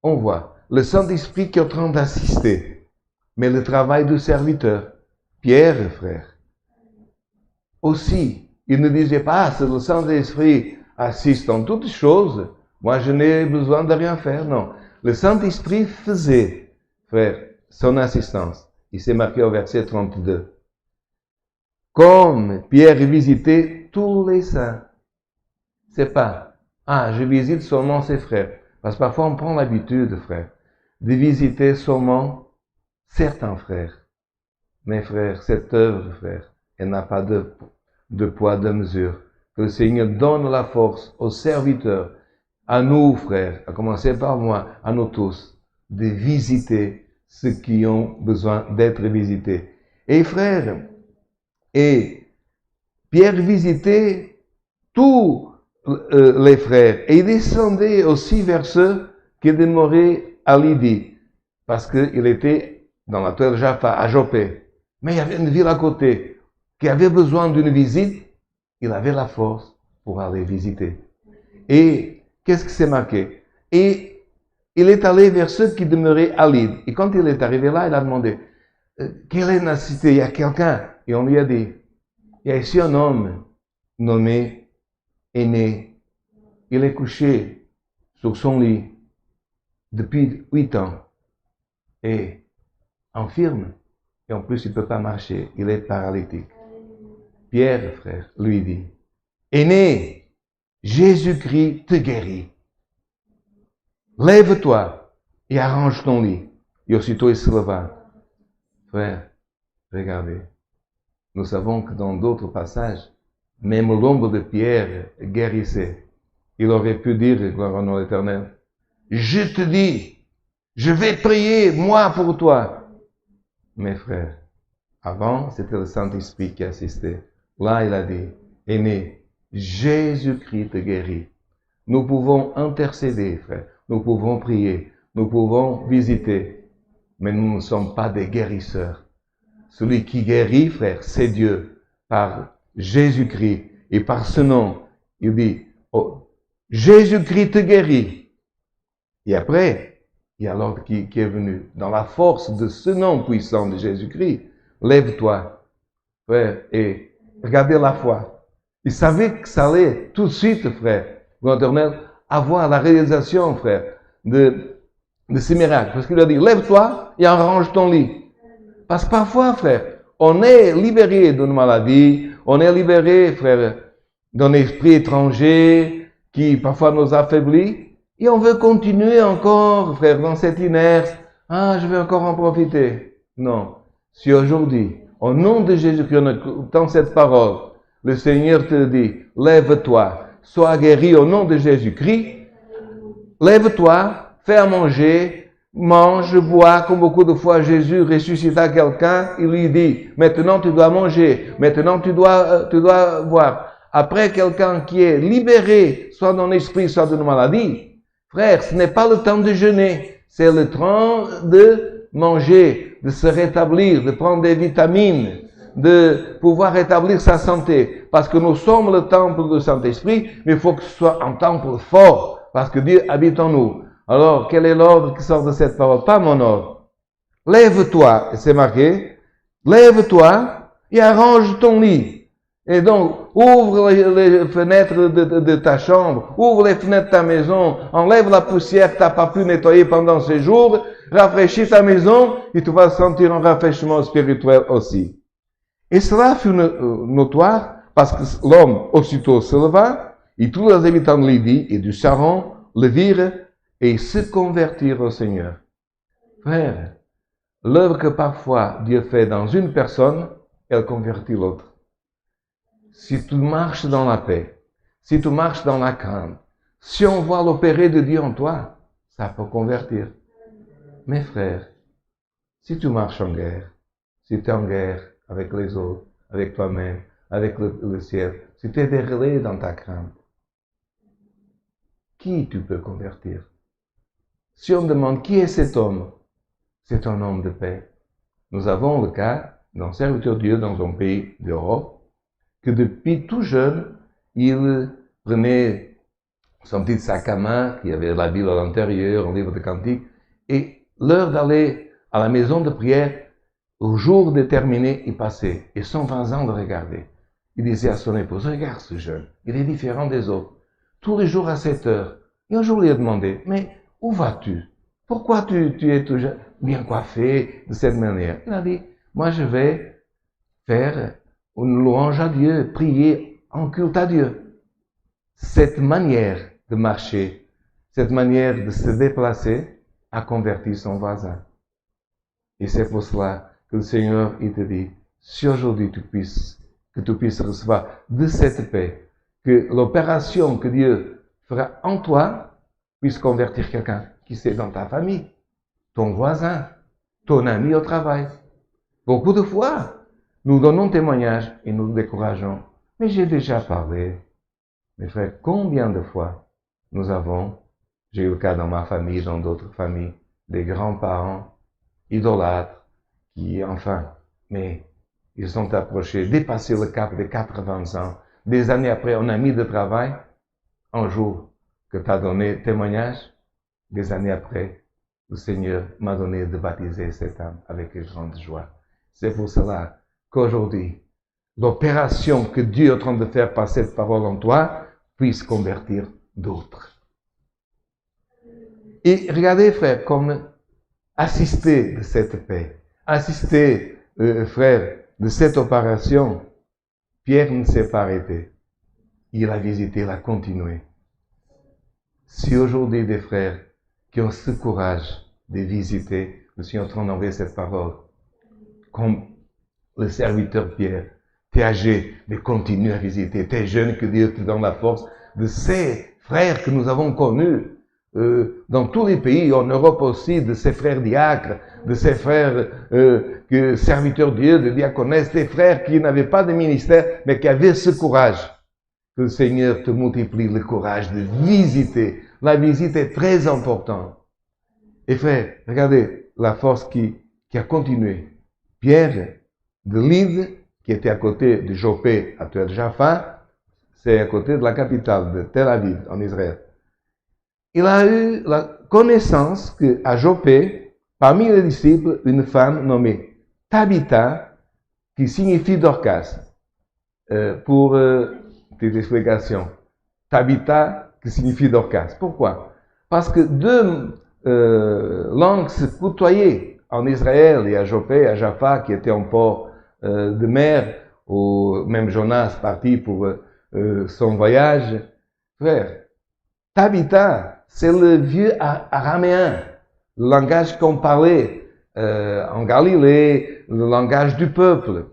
Speaker 1: on voit le Saint-Esprit qui est en train d'assister. Mais le travail du serviteur, Pierre, frère, aussi, il ne disait pas, c'est le Saint-Esprit assiste en toutes choses. Moi, je n'ai besoin de rien faire, non. Le Saint-Esprit faisait, frère, son assistance. Il s'est marqué au verset 32. Comme Pierre visitait tous les saints. C'est pas, je visite seulement ses frères. Parce que parfois on prend l'habitude, frère, de visiter seulement certains frères. Mais frère, cette œuvre, frère, elle n'a pas de poids, de mesure. Que le Seigneur donne la force aux serviteurs, à nous, frères, à commencer par moi, à nous tous, de visiter ceux qui ont besoin d'être visités. Et frère, et Pierre visitait tous les frères et il descendait aussi vers ceux qui demeuraient à Lydie, parce qu'il était dans la terre de Jaffa, à Joppé. Mais il y avait une ville à côté qui avait besoin d'une visite, il avait la force pour aller visiter. Et qu'est-ce qui s'est marqué? Et il est allé vers ceux qui demeuraient à Lydie. Et quand il est arrivé là, il a demandé, quelle est la cité? Il y a quelqu'un? Et on lui a dit, il y a ici un homme nommé Aîné. Il est couché sur son lit depuis 8 ans et infirme. Et en plus, il ne peut pas marcher. Il est paralytique. Pierre, frère, lui dit, Aîné, Jésus-Christ te guérit. Lève-toi et arrange ton lit. Et aussitôt il se leva. Frère, regardez. Nous savons que dans d'autres passages, même l'ombre de Pierre guérissait. Il aurait pu dire, gloire au nom de l'Éternel, je te dis, je vais prier, moi, pour toi. Mes frères, avant, c'était le Saint-Esprit qui assistait. Là, il a dit, Aîné, Jésus-Christ te guérit. Nous pouvons intercéder, frère. Nous pouvons prier. Nous pouvons visiter. Mais nous ne sommes pas des guérisseurs. Celui qui guérit, frère, c'est Dieu. Par Jésus-Christ. Et par ce nom, il dit, oh, Jésus-Christ te guérit. Et après, il y a l'ordre qui est venu. Dans la force de ce nom puissant de Jésus-Christ, lève-toi, frère, et regardez la foi. Il savait que ça allait tout de suite, frère, l'Éternel, avoir la réalisation, frère, de ces miracles. Parce qu'il a dit, lève-toi et arrange ton lit. Parce que parfois, frère, on est libéré d'une maladie, on est libéré, frère, d'un esprit étranger qui parfois nous affaiblit, et on veut continuer encore, frère, dans cette inerce. Je vais encore en profiter. Non. Si aujourd'hui, au nom de Jésus-Christ, en écoutant cette parole, le Seigneur te dit, lève-toi, sois guéri au nom de Jésus-Christ, lève-toi, fais à manger, mange, bois, comme beaucoup de fois Jésus ressuscita quelqu'un, il lui dit, maintenant tu dois manger, maintenant tu dois boire. Après quelqu'un qui est libéré, soit d'un esprit, soit d'une maladie, frère, ce n'est pas le temps de jeûner, c'est le temps de manger, de se rétablir, de prendre des vitamines, de pouvoir rétablir sa santé. Parce que nous sommes le temple du Saint-Esprit, mais il faut que ce soit un temple fort, parce que Dieu habite en nous. Alors, quel est l'ordre qui sort de cette parole? Pas mon ordre. Lève-toi, et c'est marqué, lève-toi et arrange ton lit. Et donc, ouvre les fenêtres de ta chambre, ouvre les fenêtres de ta maison, enlève la poussière que tu n'as pas pu nettoyer pendant ces jours, rafraîchis ta maison et tu vas sentir un rafraîchissement spirituel aussi. Et cela fut notoire parce que l'homme aussitôt se leva et tous les habitants de Lydie et du Saron le virent et se convertirent au Seigneur. Frère, l'œuvre que parfois Dieu fait dans une personne, elle convertit l'autre. Si tu marches dans la paix, si tu marches dans la crainte, si on voit l'opérer de Dieu en toi, ça peut convertir. Mes frères, si tu marches en guerre, si tu es en guerre avec les autres, avec toi-même, avec le ciel, si tu es déréglé dans ta crainte, qui tu peux convertir? Si on demande qui est cet homme, c'est un homme de paix. Nous avons le cas d'un serviteur de Dieu dans un pays d'Europe, que depuis tout jeune, il prenait son petit sac à main, qui avait la Bible à l'intérieur, un livre de cantiques, et l'heure d'aller à la maison de prière, au jour déterminé, il passait. Et son voisin le regardait. Il disait à son épouse, regarde ce jeune, il est différent des autres. Tous les jours à 7 heures. Et un jour, il lui a demandé, mais où vas-tu? Pourquoi tu es toujours bien coiffé de cette manière? Il a dit, moi je vais faire une louange à Dieu, prier en culte à Dieu. Cette manière de marcher, cette manière de se déplacer, a converti son voisin. Et c'est pour cela que le Seigneur, il te dit, si aujourd'hui que tu puisses recevoir de cette paix, que l'opération que Dieu fera en toi puisse convertir quelqu'un qui c'est dans ta famille, ton voisin, ton ami au travail. Beaucoup de fois, nous donnons témoignage et nous décourageons. Mais j'ai déjà parlé. Mes frères, combien de fois j'ai eu le cas dans ma famille, dans d'autres familles, des grands-parents idolâtres qui, mais ils sont approchés, dépassé le cap des 80 ans. Des années après, un ami de travail, un jour que tu as donné témoignage, des années après, le Seigneur m'a donné de baptiser cette âme avec grande joie. C'est pour cela qu'aujourd'hui, l'opération que Dieu est en train de faire par cette parole en toi puisse convertir d'autres. Et regardez, frère, comme assister de cette paix, assister, frère, de cette opération, Pierre ne s'est pas arrêté. Il a visité, il a continué. Si aujourd'hui des frères qui ont ce courage de visiter, je suis en train d'envoyer cette parole, comme le serviteur Pierre, t'es âgé, mais continue à visiter, t'es jeune, que Dieu te donne la force de ces frères que nous avons connus dans tous les pays, en Europe aussi, de ces frères diacres, de ces frères serviteurs de Dieu, de diaconesses, des frères qui n'avaient pas de ministère, mais qui avaient ce courage. Que le Seigneur te multiplie le courage de visiter. La visite est très importante. Et frère, regardez la force qui a continué. Pierre de Lydde, qui était à côté de Jopé, actuel Jaffa, c'est à côté de la capitale de Tel Aviv, en Israël. Il a eu la connaissance qu'à Jopé, parmi les disciples, une femme nommée Tabitha, qui signifie Dorcas. Pour petite explication. Tabitha, qui signifie Dorcas. Pourquoi? Parce que deux langues se côtoyaient en Israël et à Jopé, à Jaffa, qui était un port de mer, où même Jonas partit pour son voyage. Frère, Tabitha, c'est le vieux araméen, le langage qu'on parlait en Galilée, le langage du peuple.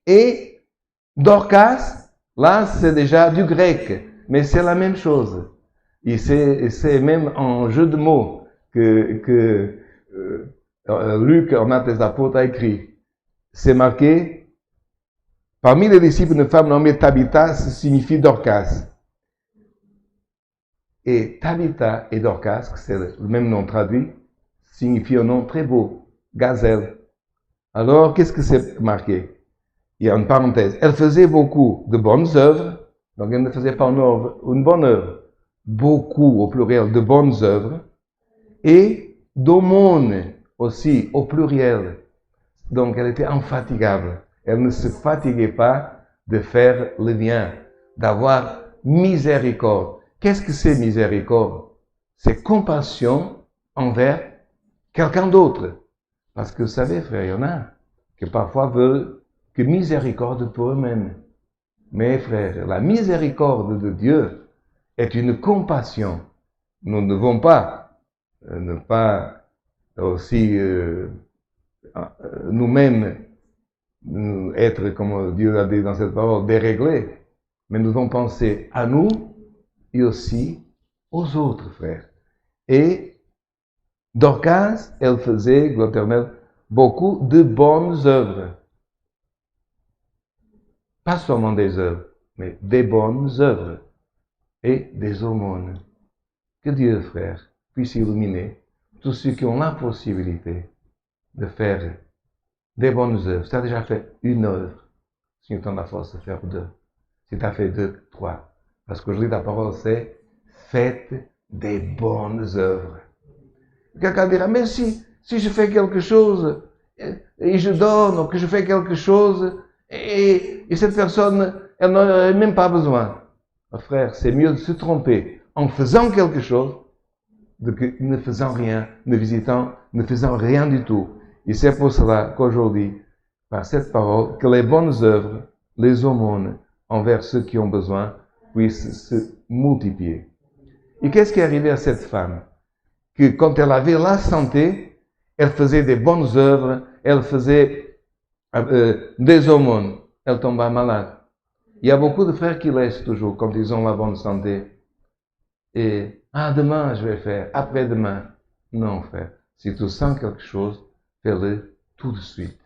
Speaker 1: Et Dorcas, là, c'est déjà du grec, mais c'est la même chose. Et c'est même en jeu de mots que Luc, en Actes des Apôtres, a écrit. C'est marqué, parmi les disciples, une femme nommée Tabitha, ça signifie Dorcas. Et Tabitha et Dorcas, c'est le même nom traduit, signifie un nom très beau, gazelle. Alors, qu'est-ce que c'est marqué? Il y a une parenthèse. Elle faisait beaucoup de bonnes œuvres, donc elle ne faisait pas une bonne œuvre, beaucoup au pluriel de bonnes œuvres, et d'aumône aussi au pluriel. Donc elle était infatigable. Elle ne se fatiguait pas de faire le bien, d'avoir miséricorde. Qu'est-ce que c'est miséricorde? C'est compassion envers quelqu'un d'autre. Parce que vous savez, frère, il y en a qui parfois veulent que miséricorde pour eux-mêmes. Mais frère, la miséricorde de Dieu est une compassion. Nous ne devons pas ne pas aussi nous-mêmes être, comme Dieu l'a dit dans cette parole, déréglés. Mais nous devons penser à nous et aussi aux autres, frères. Et Dorcas, elle faisait, gloire éternelle, beaucoup de bonnes œuvres. Pas seulement des œuvres, mais des bonnes œuvres et des aumônes. Que Dieu, frère, puisse illuminer tous ceux qui ont la possibilité de faire des bonnes œuvres. Si tu as déjà fait une œuvre, si tu as la force de faire deux. Si tu as fait deux, trois. Parce qu'aujourd'hui, la parole, c'est faites des bonnes œuvres. Quelqu'un dira, mais si je fais quelque chose et je donne, ou que je fais quelque chose et cette personne, elle n'en aurait même pas besoin. Frère, c'est mieux de se tromper en faisant quelque chose que ne faisant rien, ne faisant rien du tout. Et c'est pour cela qu'aujourd'hui, par cette parole, que les bonnes œuvres, les aumônes envers ceux qui ont besoin, puissent se multiplier. Et qu'est-ce qui est arrivé à cette femme? Que quand elle avait la santé, elle faisait des bonnes œuvres, elle faisait des aumônes, elle tomba malade. Il y a beaucoup de frères qui laissent toujours quand ils ont la bonne santé. Et, demain je vais faire, après-demain. Non, frère. Si tu sens quelque chose, fais-le tout de suite.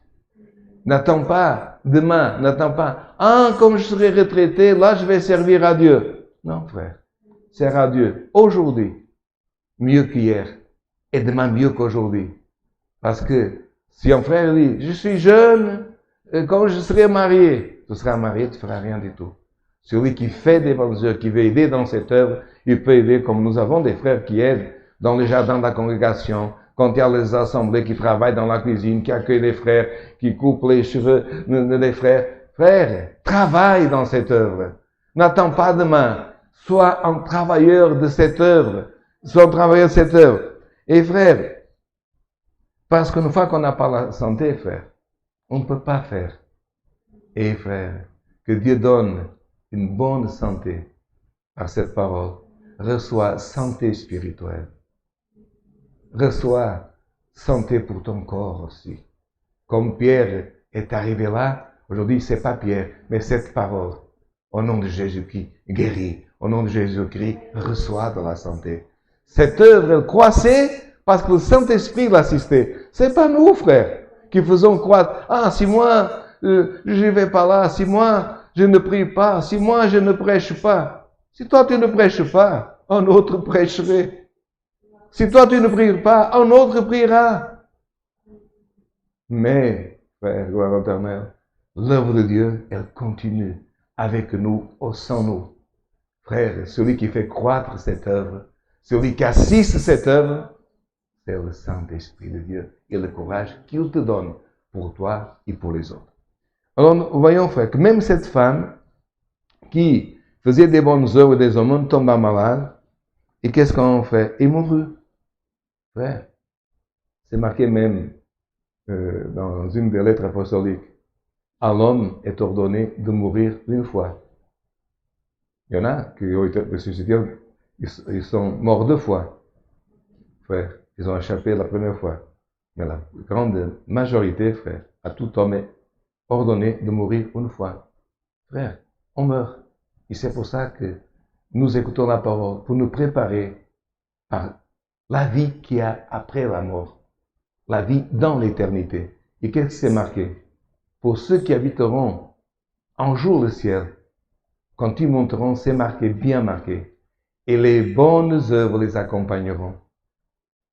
Speaker 1: N'attends pas demain, n'attends pas, comme je serai retraité, là je vais servir à Dieu. Non, frère. Sers à Dieu aujourd'hui, mieux qu'hier, et demain mieux qu'aujourd'hui. Parce que si un frère dit, je suis jeune, quand je serai marié, tu seras marié, tu ne feras rien du tout. Celui qui fait des bonnes œuvres, qui veut aider dans cette œuvre, il peut aider comme nous avons des frères qui aident dans le jardin de la congrégation, quand il y a les assemblées qui travaillent dans la cuisine, qui accueillent les frères, qui coupent les cheveux des frères. Frère, travaille dans cette œuvre. N'attends pas demain. Sois un travailleur de cette œuvre. Sois un travailleur de cette œuvre. Et frère, parce qu'une fois qu'on n'a pas la santé, frère, on ne peut pas faire. Et frère, que Dieu donne une bonne santé par cette parole. Reçois santé spirituelle. Reçois santé pour ton corps aussi. Comme Pierre est arrivé là, aujourd'hui c'est pas Pierre, mais cette parole, au nom de Jésus-Christ, guérit. Au nom de Jésus-Christ, reçois de la santé. Cette œuvre, elle croissait parce que le Saint-Esprit l'assistait. C'est pas nous, frères, qui faisons croître. Si moi, je vais pas là, si moi, je ne prie pas, si moi, je ne prêche pas. Si toi, tu ne prêches pas, un autre prêcherait. Si toi, tu ne pries pas, un autre priera. Mais, frère, gloire éternelle, l'œuvre de Dieu, elle continue avec nous, au sein de nous. Frère, celui qui fait croître cette œuvre, celui qui assiste cette œuvre, c'est le Saint-Esprit de Dieu et le courage qu'il te donne pour toi et pour les autres. Alors, nous voyons, frère, que même cette femme qui faisait des bonnes œuvres des hommes tomba malade, et qu'est-ce qu'on fait? Et mourut. Frère, c'est marqué même dans une des lettres apostoliques. À l'homme est ordonné de mourir une fois. Il y en a qui ont été ressuscités, ils sont morts deux fois. Frère, ils ont échappé la première fois. Mais la grande majorité, frère, à tout homme est ordonné de mourir une fois. Frère, on meurt. Et c'est pour ça que nous écoutons la parole pour nous préparer par la vie qu'il y a après la mort, la vie dans l'éternité. Et qu'est-ce qui s'est marqué? Pour ceux qui habiteront un jour le ciel, quand ils monteront, c'est marqué, bien marqué. Et les bonnes œuvres les accompagneront.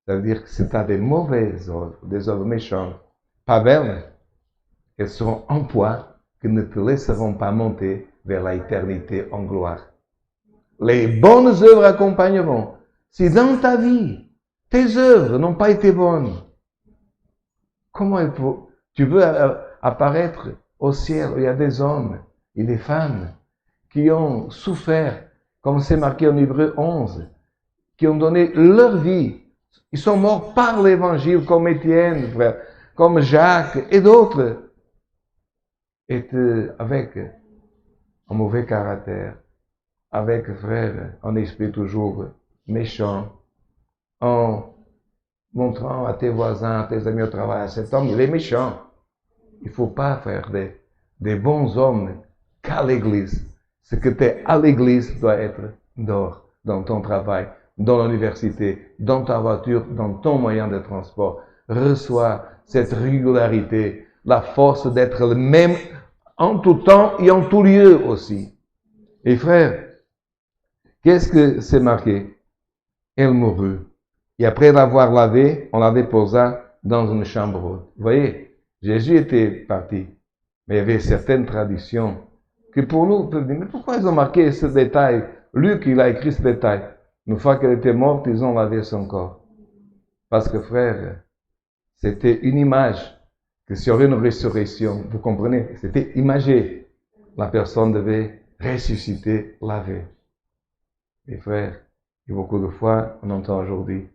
Speaker 1: Ça veut dire que c'est à des mauvaises œuvres, des œuvres méchantes, pas belles, elles seront en poids, que ne te laisseront pas monter vers l'éternité en gloire. Les bonnes œuvres accompagneront. Si dans ta vie, tes œuvres n'ont pas été bonnes, comment tu veux apparaître au ciel où il y a des hommes et des femmes qui ont souffert, comme c'est marqué en Hébreux 11, qui ont donné leur vie. Ils sont morts par l'évangile, comme Étienne, frère, comme Jacques et d'autres. Et avec un mauvais caractère, avec, frère, un esprit toujours méchant, en montrant à tes voisins, à tes amis au travail, cet homme, il est méchant. Il ne faut pas faire des bons hommes qu'à l'église. Ce que tu es à l'église doit être dehors, dans ton travail, dans l'université, dans ta voiture, dans ton moyen de transport. Reçois cette régularité, la force d'être le même en tout temps et en tout lieu aussi. Et frère, qu'est-ce que c'est marqué? Elle mourut. Et après l'avoir lavé, on la déposa dans une chambre haute. Vous voyez, Jésus était parti. Mais il y avait certaines traditions que pour nous, on peut dire, mais pourquoi ils ont marqué ce détail? Luc, il a écrit ce détail. Une fois qu'elle était morte, ils ont lavé son corps. Parce que frère, c'était une image que s'il y aurait une résurrection, vous comprenez? C'était imagé. La personne devait ressusciter, laver. Mes frères, et beaucoup de fois, on entend aujourd'hui,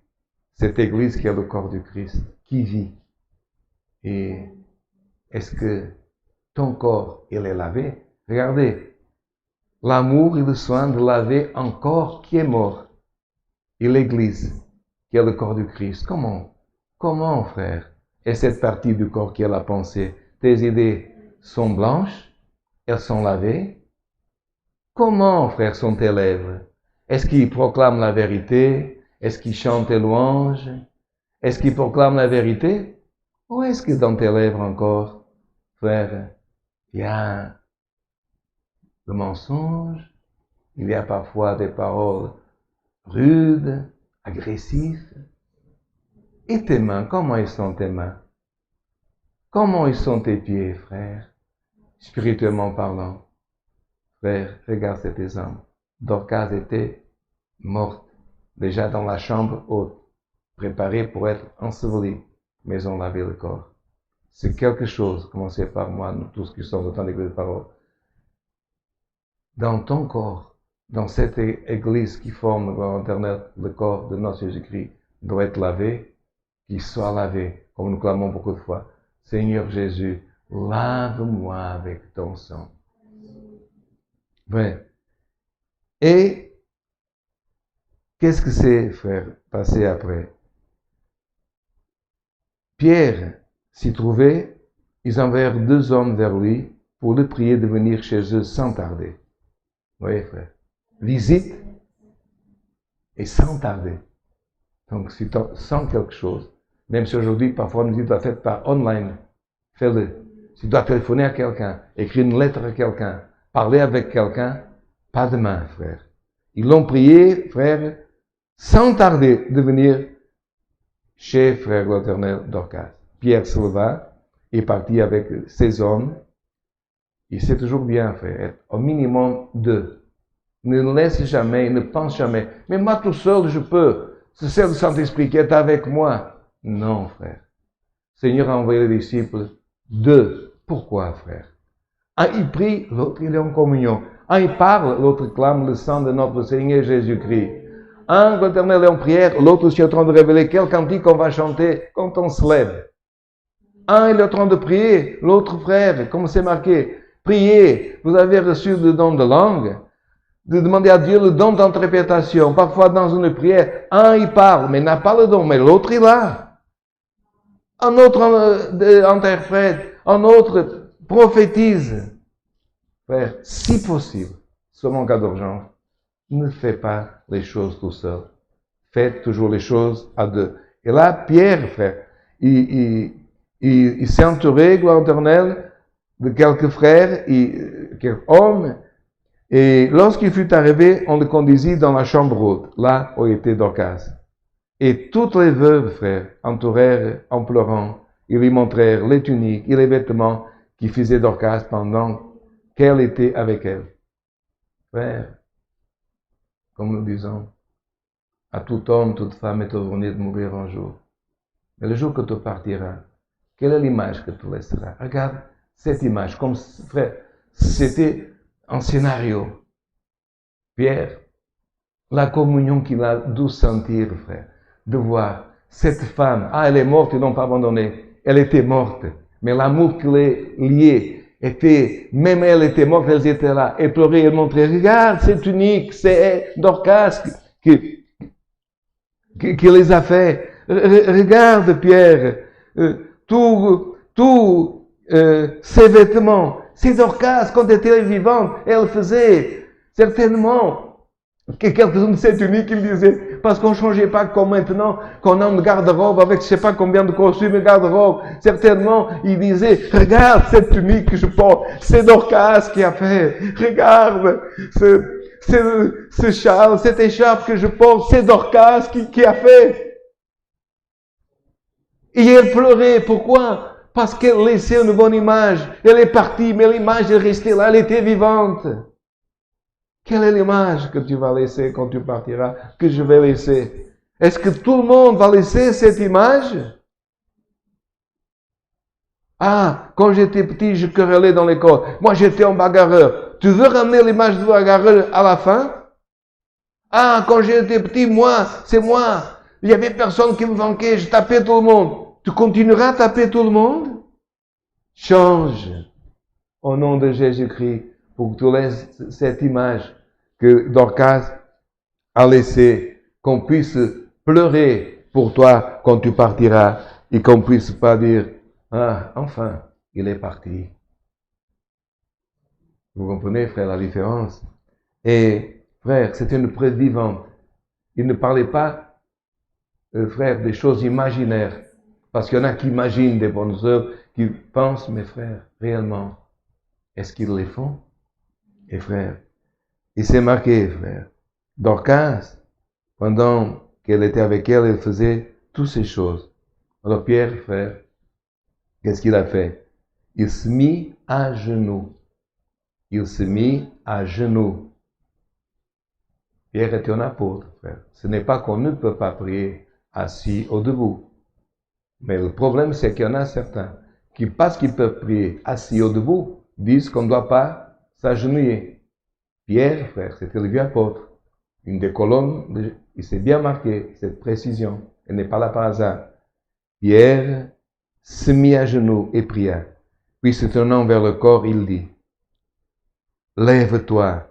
Speaker 1: cette église qui est le corps du Christ, qui vit. Et est-ce que ton corps, il est lavé? Regardez, l'amour et le soin de laver un corps qui est mort. Et l'église, qui est le corps du Christ. Comment, frère? Et cette partie du corps qui est la pensée, tes idées sont blanches? Elles sont lavées? Comment, frère, sont tes lèvres? Est-ce qu'ils proclament la vérité? Est-ce qu'ils chantent les louanges? Est-ce qu'ils proclament la vérité? Ou est-ce que dans tes lèvres encore, frère, il y a le mensonge, il y a parfois des paroles rudes, agressives? Et tes mains, comment ils sont tes mains? Comment ils sont tes pieds, frère? Spirituellement parlant. Frère, regarde cet exemple. Dorcas était morte, déjà dans la chambre haute, préparée pour être ensevelie, mais on lavait le corps. C'est quelque chose, commencez par moi, nous tous qui sommes autant d'église de parole. Dans ton corps, dans cette église qui forme le corps de notre Jésus-Christ, doit être lavé, qu'il soit lavé, comme nous clamons beaucoup de fois. Seigneur Jésus, lave-moi avec ton sang. Ouais. Et qu'est-ce que c'est, frère, passé après? Pierre s'y trouvait, ils envoyèrent 2 hommes vers lui pour le prier de venir chez eux sans tarder. Vous voyez, frère? Visite et sans tarder. Donc, si tu sens quelque chose, même si aujourd'hui, parfois, on nous dit doit être par online, fais-le. Si tu dois téléphoner à quelqu'un, écrire une lettre à quelqu'un, parler avec quelqu'un, pas de main, frère. Ils l'ont prié, frère, sans tarder de venir chez frère l'Éternel Dorcas. Pierre se leva et partit avec ses hommes. Et c'est toujours bien, frère, être au minimum 2. Ne laisse jamais, ne pense jamais. Mais moi tout seul, je peux. C'est le Saint-Esprit qui est avec moi. Non, frère. Le Seigneur a envoyé les disciples 2. Pourquoi, frère? Un, il prie, l'autre, il est en communion. Un, il parle, l'autre clame le sang de notre Seigneur Jésus-Christ. Un, l'Éternel est en prière, l'autre, est en train de révéler quel cantique on va chanter quand on se lève. Un, il est en train de prier, l'autre, frère, comme c'est marqué, priez, vous avez reçu le don de langue, de demander à Dieu le don d'interprétation. Parfois, dans une prière, un, il parle, mais n'a pas le don, mais l'autre, il a. Un autre interprète, un autre prophétise. Frère, si possible, sauf en cas d'urgence, ne fais pas les choses tout seul. Fais toujours les choses à deux. Et là, Pierre, frère, il s'est entouré, gloire éternelle, de quelques frères, quelques hommes. Et lorsqu'il fut arrivé, on le conduisit dans la chambre haute, là où était Dorcas. Et toutes les veuves, frères, entourèrent en pleurant. Ils lui montrèrent les tuniques et les vêtements qui faisaient Dorcas pendant qu'elle était avec elle. Frère, comme nous disons, à tout homme, toute femme est ordonné de mourir un jour. Mais le jour que tu partiras, quelle est l'image que tu laisseras? Regarde cette image, comme, frère, c'était un scénario. Pierre, la communion qu'il a dû sentir, frère, de voir cette femme, elle est morte, ils l'ont pas abandonnée. Elle était morte, mais l'amour qui les liait était, même elle était morte, elles étaient là, et pleuraient, elles montraient, regarde, c'est unique, c'est Dorcas qui les a fait. Regarde, Pierre, tous ses vêtements, c'est Dorcas, quand elle était vivante, elle faisait certainement que quelques-uns de ces tuniques, il disait, parce qu'on ne changeait pas comme maintenant, qu'on a une garde-robe avec je ne sais pas combien de costumes et garde-robe. Certainement, il disait, regarde cette tunique que je porte, c'est Dorcas qui a fait. Regarde ce châle, cette écharpe que je porte, c'est Dorcas qui a fait. Et elle pleurait. Pourquoi? Parce qu'elle laissait une bonne image. Elle est partie, mais l'image est restée là, elle était vivante. Quelle est l'image que tu vas laisser quand tu partiras, que je vais laisser? Est-ce que tout le monde va laisser cette image? Quand j'étais petit, je querellais dans l'école. Moi, j'étais un bagarreur. Tu veux ramener l'image de bagarreur à la fin? Quand j'étais petit, c'est moi. Il y avait personne qui me manquait, je tapais tout le monde. Tu continueras à taper tout le monde? Change au nom de Jésus-Christ pour que tu laisses cette image que Dorcas a laissée, qu'on puisse pleurer pour toi quand tu partiras et qu'on puisse pas dire, enfin, il est parti. Vous comprenez, frère, la différence? Et, frère, c'est une preuve vivante. Il ne parlait pas, frère, des choses imaginaires. Parce qu'il y en a qui imaginent des bonnes œuvres, qui pensent, mes frères, réellement, est-ce qu'ils les font? Et frère, il s'est marqué, frère. Dorcas, pendant qu'elle était avec elle, elle faisait toutes ces choses. Alors Pierre, frère, qu'est-ce qu'il a fait? Il se mit à genoux. Il se mit à genoux. Pierre était un apôtre, frère. Ce n'est pas qu'on ne peut pas prier assis ou debout. Mais le problème, c'est qu'il y en a certains qui, parce qu'ils peuvent prier assis ou debout, disent qu'on ne doit pas s'agenouiller. Pierre, frère, c'était le vieux apôtre. Une des colonnes, il s'est bien marqué, cette précision. Elle n'est pas là par hasard. Pierre se mit à genoux et pria. Puis se tournant vers le corps, il dit, lève-toi,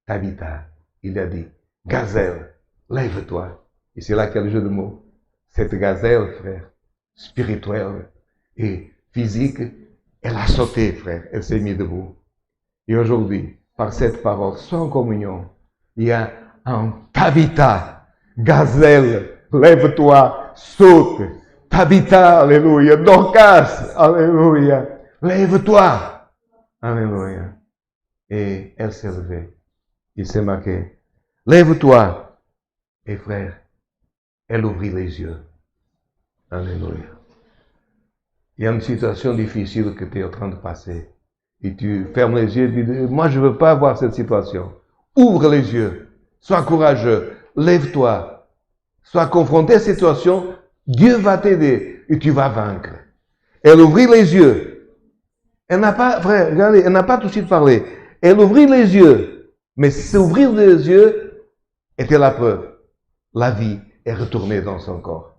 Speaker 1: Tabitha. Il a dit, gazelle, lève-toi. Et c'est là qu'il y a le jeu de mots. Cette gazelle, frère, spirituelle et physique, elle a sauté, frère. Elle s'est mise debout. Et aujourd'hui, par cette parole, sans communion, il y a un Tabitha, gazelle, lève-toi, saute. Tabitha, alléluia. Dorcas, alléluia. Lève-toi. Alléluia. Et elle s'est levée. Il s'est marqué. Lève-toi. Et frère, elle ouvrit les yeux. Alléluia. Il y a une situation difficile que tu es en train de passer. Et tu fermes les yeux et tu dis, moi je ne veux pas voir cette situation. Ouvre les yeux. Sois courageux. Lève-toi. Sois confronté à cette situation. Dieu va t'aider et tu vas vaincre. Elle ouvrit les yeux. Elle n'a pas, frère, regardez, elle n'a pas tout de suite parlé. Elle ouvrit les yeux. Mais s'ouvrir les yeux était la preuve. La vie est retournée dans son corps.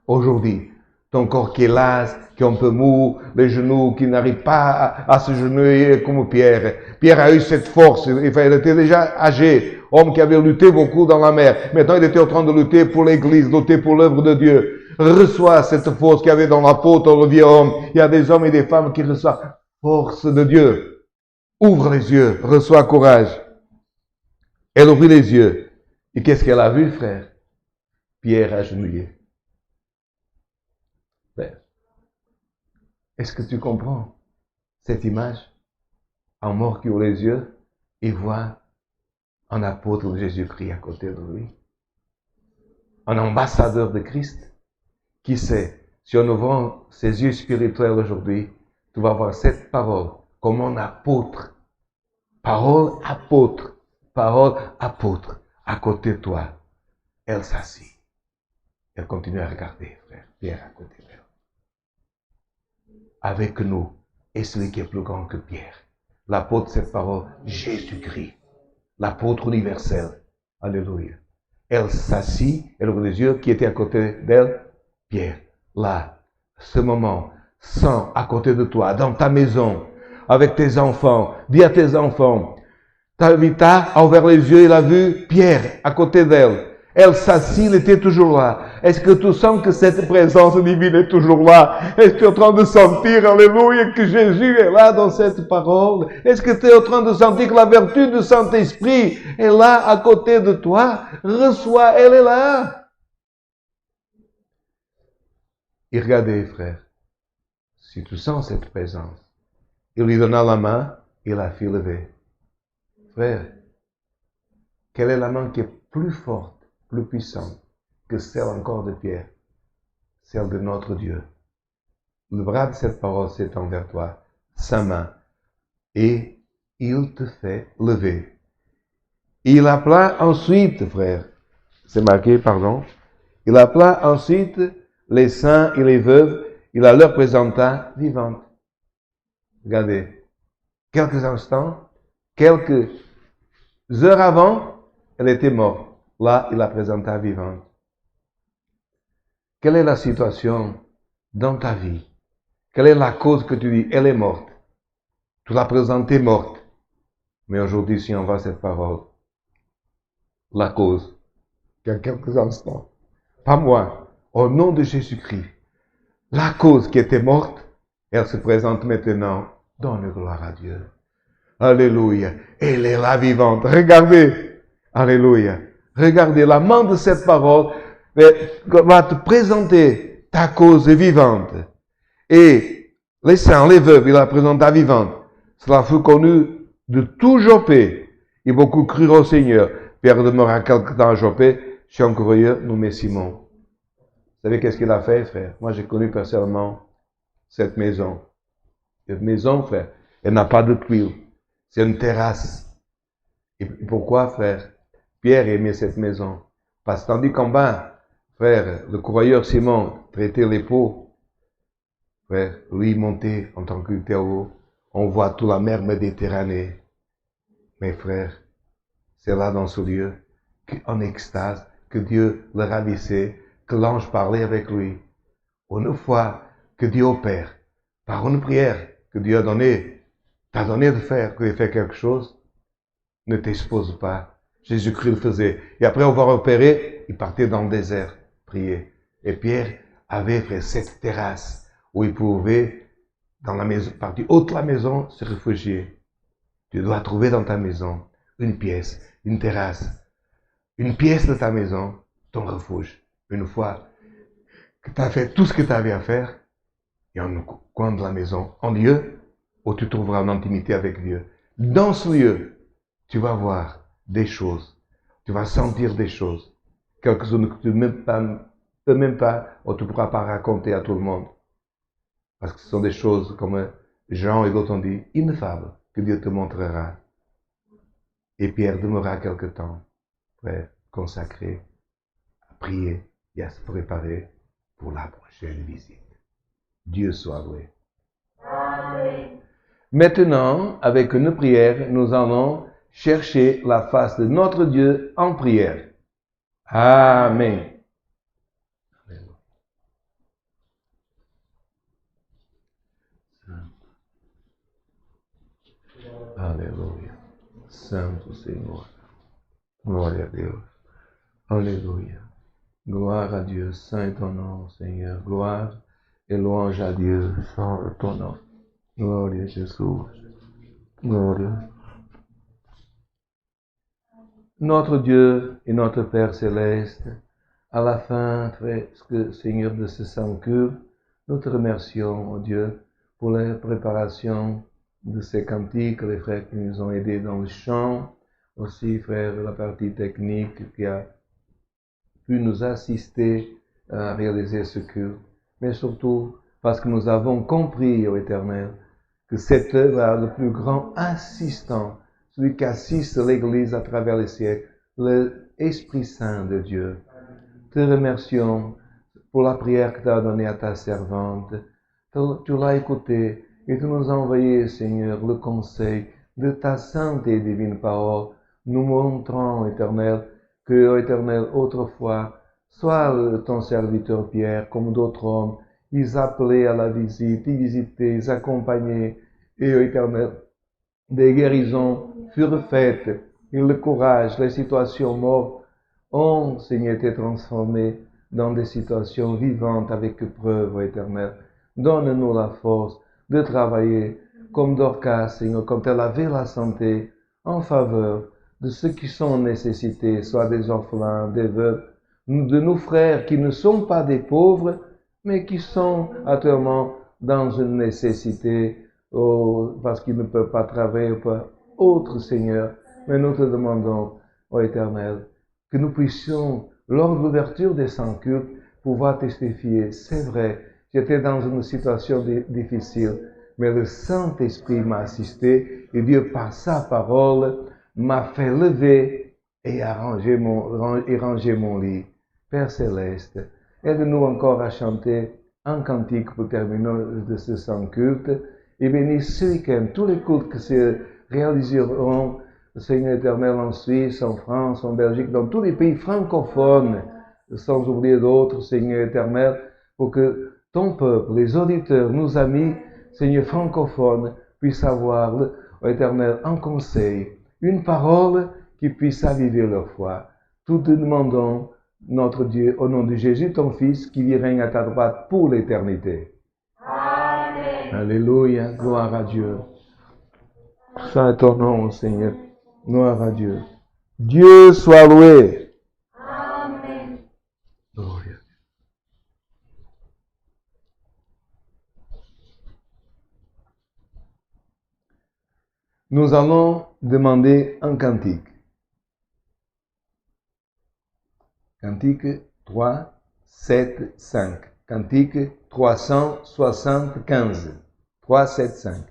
Speaker 1: Aujourd'hui, ton corps qui est las, qui est un peu mou, les genoux qui n'arrivent pas à se genouiller comme Pierre. Pierre a eu cette force, il était déjà âgé, homme qui avait lutté beaucoup dans la mer. Maintenant, il était en train de lutter pour l'Église, lutter pour l'œuvre de Dieu. Reçois cette force qu'il y avait dans l'apôtre, le vieux homme. Il y a des hommes et des femmes qui reçoivent force de Dieu. Ouvre les yeux, reçois courage. Elle ouvrit les yeux. Et qu'est-ce qu'elle a vu, frère? Pierre agenouillé. Frère, est-ce que tu comprends cette image? Un mort qui ouvre les yeux et voit un apôtre de Jésus-Christ à côté de lui. Un ambassadeur de Christ. Qui sait, si on ouvre ses yeux spirituels aujourd'hui, tu vas voir cette parole comme un apôtre. Parole apôtre. Parole apôtre. À côté de toi. Elle s'assit. Elle continue à regarder, frère. Pierre à côté d'elle. Avec nous est celui qui est plus grand que Pierre. L'apôtre de cette parole, Jésus-Christ. L'apôtre universel. Alléluia. Elle s'assit, elle ouvre les yeux, qui était à côté d'elle? Pierre. Là, ce moment, sans à côté de toi, dans ta maison, avec tes enfants, dis à tes enfants, Tabitha a ouvert les yeux, il a vu Pierre à côté d'elle. Elle s'assit, il était toujours là. Est-ce que tu sens que cette présence divine est toujours là? Est-ce que tu es en train de sentir, alléluia, que Jésus est là dans cette parole? Est-ce que tu es en train de sentir que la vertu du Saint-Esprit est là à côté de toi? Reçois, elle est là. Et regardez, frère, si tu sens cette présence, il lui donna la main et la fit lever. Frère, quelle est la main qui est plus forte, plus puissante que celle encore de Pierre? Celle de notre Dieu. Le bras de cette parole s'étend vers toi, sa main, et il te fait lever. Il appela ensuite, frère, c'est marqué, pardon, il appela ensuite les saints et les veuves, il la leur présenta vivante. Regardez, quelques instants, quelques heures avant, elle était morte. Là, il la présenta vivante. Quelle est la situation dans ta vie? Quelle est la cause que tu dis, elle est morte? Tu l'as présentée morte. Mais aujourd'hui, si on voit cette parole, la cause, il y a quelques instants, pas moi, au nom de Jésus-Christ, la cause qui était morte, elle se présente maintenant. Donne gloire à Dieu. Alléluia. Elle est là vivante. Regardez. Alléluia. Regardez, la main de cette parole va te présenter ta cause vivante. Et les saints, les veuves, il la présenta vivante. Cela fut connu de tout Joppé. Et beaucoup crurent au Seigneur. Pierre demeura quelque temps à Joppé, chez un courrier nommé Simon. Vous savez qu'est-ce qu'il a fait, frère? Moi, j'ai connu personnellement cette maison. Cette maison, frère, elle n'a pas de tuiles. C'est une terrasse. Et pourquoi, frère? Pierre aimait cette maison. Parce que tandis qu'en bas, frère, le courrier Simon traitait les pots, frère, lui montait en tant que théo. On voit toute la mer Méditerranée. Mes frères, c'est là dans ce lieu, en extase, que Dieu le ravissait, que l'ange parlait avec lui. Une fois que Dieu opère, par une prière que Dieu a donnée, t'a donné de faire, que tu fais quelque chose, ne t'expose pas. Jésus-Christ le faisait. Et après avoir opéré, il partait dans le désert, prier. Et Pierre avait fait cette terrasse où il pouvait, dans la maison, partie haute de la maison, se réfugier. Tu dois trouver dans ta maison une pièce, une terrasse, une pièce de ta maison, ton refuge. Une fois que tu as fait tout ce que tu avais à faire, il y a un coin de la maison, un lieu où tu trouveras une intimité avec Dieu. Dans ce lieu, tu vas voir des choses, tu vas sentir des choses, quelques-unes que tu ne peux même pas, ou tu ne pourras pas raconter à tout le monde. Parce que ce sont des choses comme Jean et d'autres ont dit, ineffables, que Dieu te montrera. Et Pierre demeura quelque temps, frère, consacré, à prier et à se préparer pour la prochaine visite. Dieu soit loué. Amen. Maintenant, avec une prière, nous allons chercher la face de notre Dieu en prière. Amen. Alléluia. Santo Senhor. Glória a Deus. Alléluia. Gloire à Dieu. Saint est ton nom, Seigneur. Gloire et louange à Dieu. Saint est ton nom. Glória a Jesus. Glória. Notre Dieu et notre Père céleste, à la fin, presque Seigneur de ce saint culte, nous te remercions, oh Dieu, pour la préparation de ces cantiques, les frères qui nous ont aidés dans le chant, aussi, frère, la partie technique qui a pu nous assister à réaliser ce culte, mais surtout parce que nous avons compris, ô Éternel, que cette œuvre a le plus grand assistant, celui qui assiste l'Église à travers les siècles, l'Esprit Saint de Dieu. Te remercions pour la prière que tu as donnée à ta servante. Tu l'as écoutée et tu nous as envoyé, Seigneur, le conseil de ta sainte et divine parole, nous montrant, Éternel, que, Éternel, autrefois, soit ton serviteur Pierre, comme d'autres hommes, ils appelaient à la visite, ils visitaient, ils accompagnaient, et, Éternel, des guérisons furent faites, et le courage, les situations mortes ont, Seigneur, été transformées dans des situations vivantes avec preuve, Éternel. Donne-nous la force de travailler comme Dorcas, Seigneur, quand elle avait la santé, en faveur de ceux qui sont en nécessité, soit des orphelins, des veuves, de nos frères qui ne sont pas des pauvres, mais qui sont actuellement dans une nécessité, parce qu'ils ne peuvent pas travailler pour autre, Seigneur. Mais nous te demandons, ô Éternel, que nous puissions, lors de l'ouverture des saints cultes, pouvoir testifier. C'est vrai, j'étais dans une situation difficile, mais le Saint-Esprit m'a assisté et Dieu, par sa parole, m'a fait lever et ranger mon lit. Père Céleste, aide-nous encore à chanter un cantique pour terminer de ce saint culte et bénis ce week-end tous les cultes qui se réaliseront, Seigneur éternel, en Suisse, en France, en Belgique, dans tous les pays francophones, sans oublier d'autres, Seigneur éternel, pour que ton peuple, les auditeurs, nos amis, Seigneur francophones, puissent avoir, éternel, un conseil, une parole qui puisse aviver leur foi. Tout te demandons, notre Dieu, au nom de Jésus, ton Fils, qui vit règne à ta droite pour l'éternité.
Speaker 2: Amen.
Speaker 1: Alléluia, gloire à Dieu. Saint est ton nom, Seigneur. Gloire à Dieu. Dieu soit loué.
Speaker 2: Amen.
Speaker 1: Gloire. Nous allons demander un cantique. Cantique 3, 7, 5. Cantique 375. 3, 7, 5.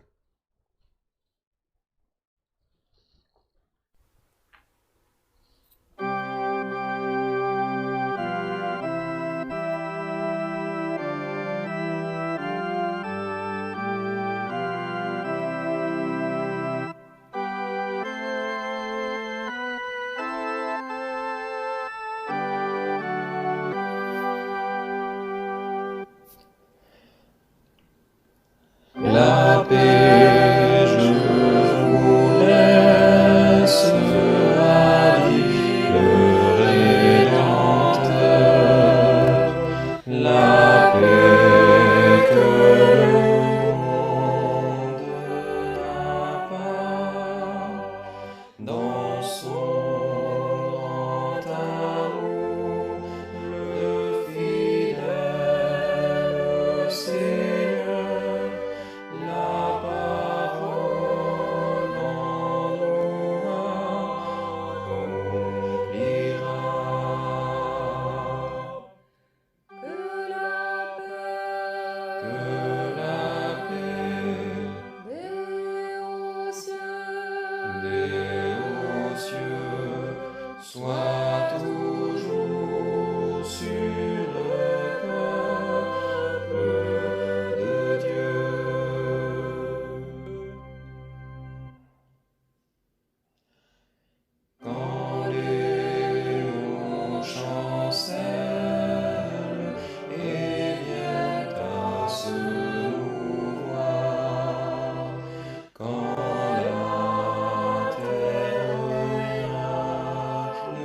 Speaker 2: La paix, je vous laisse, a dit le Rédempteur. La paix que le monde n'a pas, dans son grand amour, le fidèle Seigneur. La parole en nous accomplira. Que la paix des hauts cieux soit toujours sur le peuple de Dieu. Quand les loups chancellent et viennent à se mouvoir, quand la terre miracle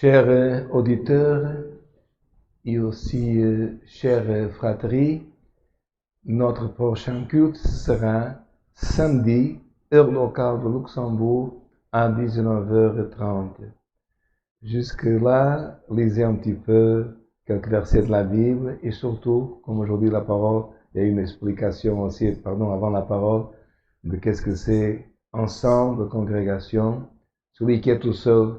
Speaker 1: Chers auditeurs et aussi chers fratries, notre prochain culte sera samedi, heure locale de Luxembourg, à 19h30. Jusque-là, lisez un petit peu quelques versets de la Bible et surtout, comme aujourd'hui la parole, il y a une explication aussi, avant la parole, de qu'est-ce que c'est ensemble, congrégation. Celui qui est tout seul,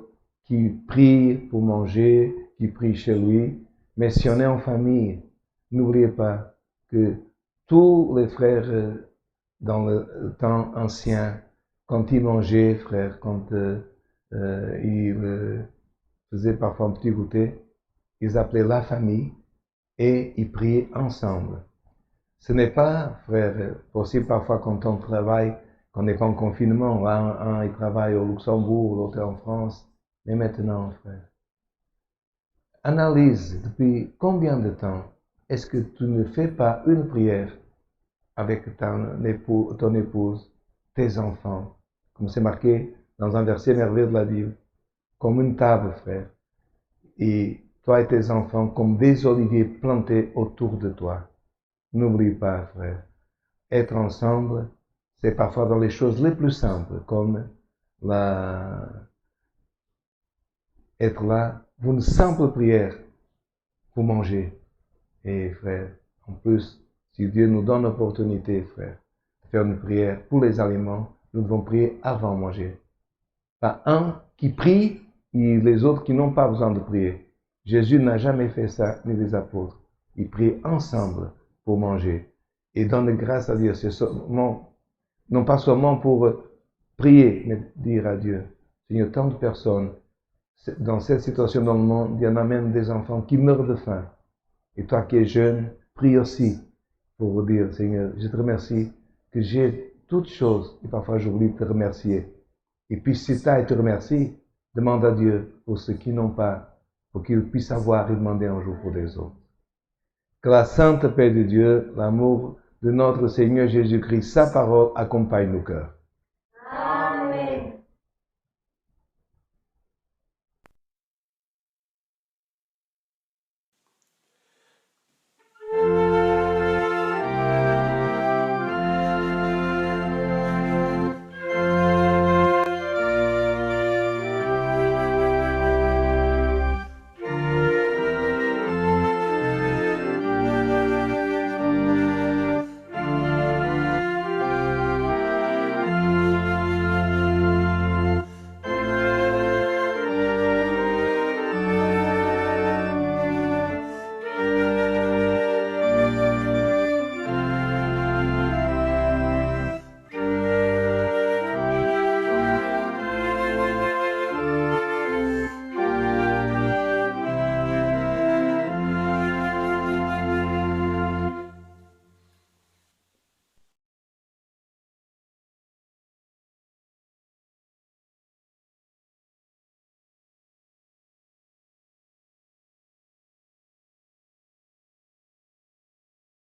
Speaker 1: qui prie pour manger, qui prie chez lui. Mais si on est en famille, n'oubliez pas que tous les frères dans le temps ancien, quand ils mangeaient, frères, quand ils faisaient parfois un petit goûter, ils appelaient la famille et ils priaient ensemble. Ce n'est pas, frère, possible parfois quand on travaille, qu'on n'est pas en confinement. Un il travaille au Luxembourg, l'autre en France. Mais maintenant, frère, analyse depuis combien de temps est-ce que tu ne fais pas une prière avec ton épouse, tes enfants, comme c'est marqué dans un verset merveilleux de la Bible, comme une table, frère, et toi et tes enfants comme des oliviers plantés autour de toi. N'oublie pas, frère, être ensemble, c'est parfois dans les choses les plus simples, comme être là pour une simple prière, pour manger. Et frère, en plus, si Dieu nous donne l'opportunité, frère, de faire une prière pour les aliments, nous devons prier avant de manger. Pas un qui prie et les autres qui n'ont pas besoin de prier. Jésus n'a jamais fait ça, ni les apôtres. Ils prient ensemble pour manger. Et donner grâce à Dieu, c'est seulement, non pas seulement pour prier, mais dire à Dieu, Seigneur, tant de personnes, dans cette situation dans le monde, il y en a même des enfants qui meurent de faim. Et toi qui es jeune, prie aussi pour vous dire, Seigneur, je te remercie que j'ai toutes choses et parfois j'oublie de te remercier. Et puis si tu as et te remercie, demande à Dieu pour ceux qui n'ont pas, pour qu'ils puissent avoir et demander un jour pour les autres. Que la sainte paix de Dieu, l'amour de notre Seigneur Jésus-Christ, sa parole accompagne nos cœurs.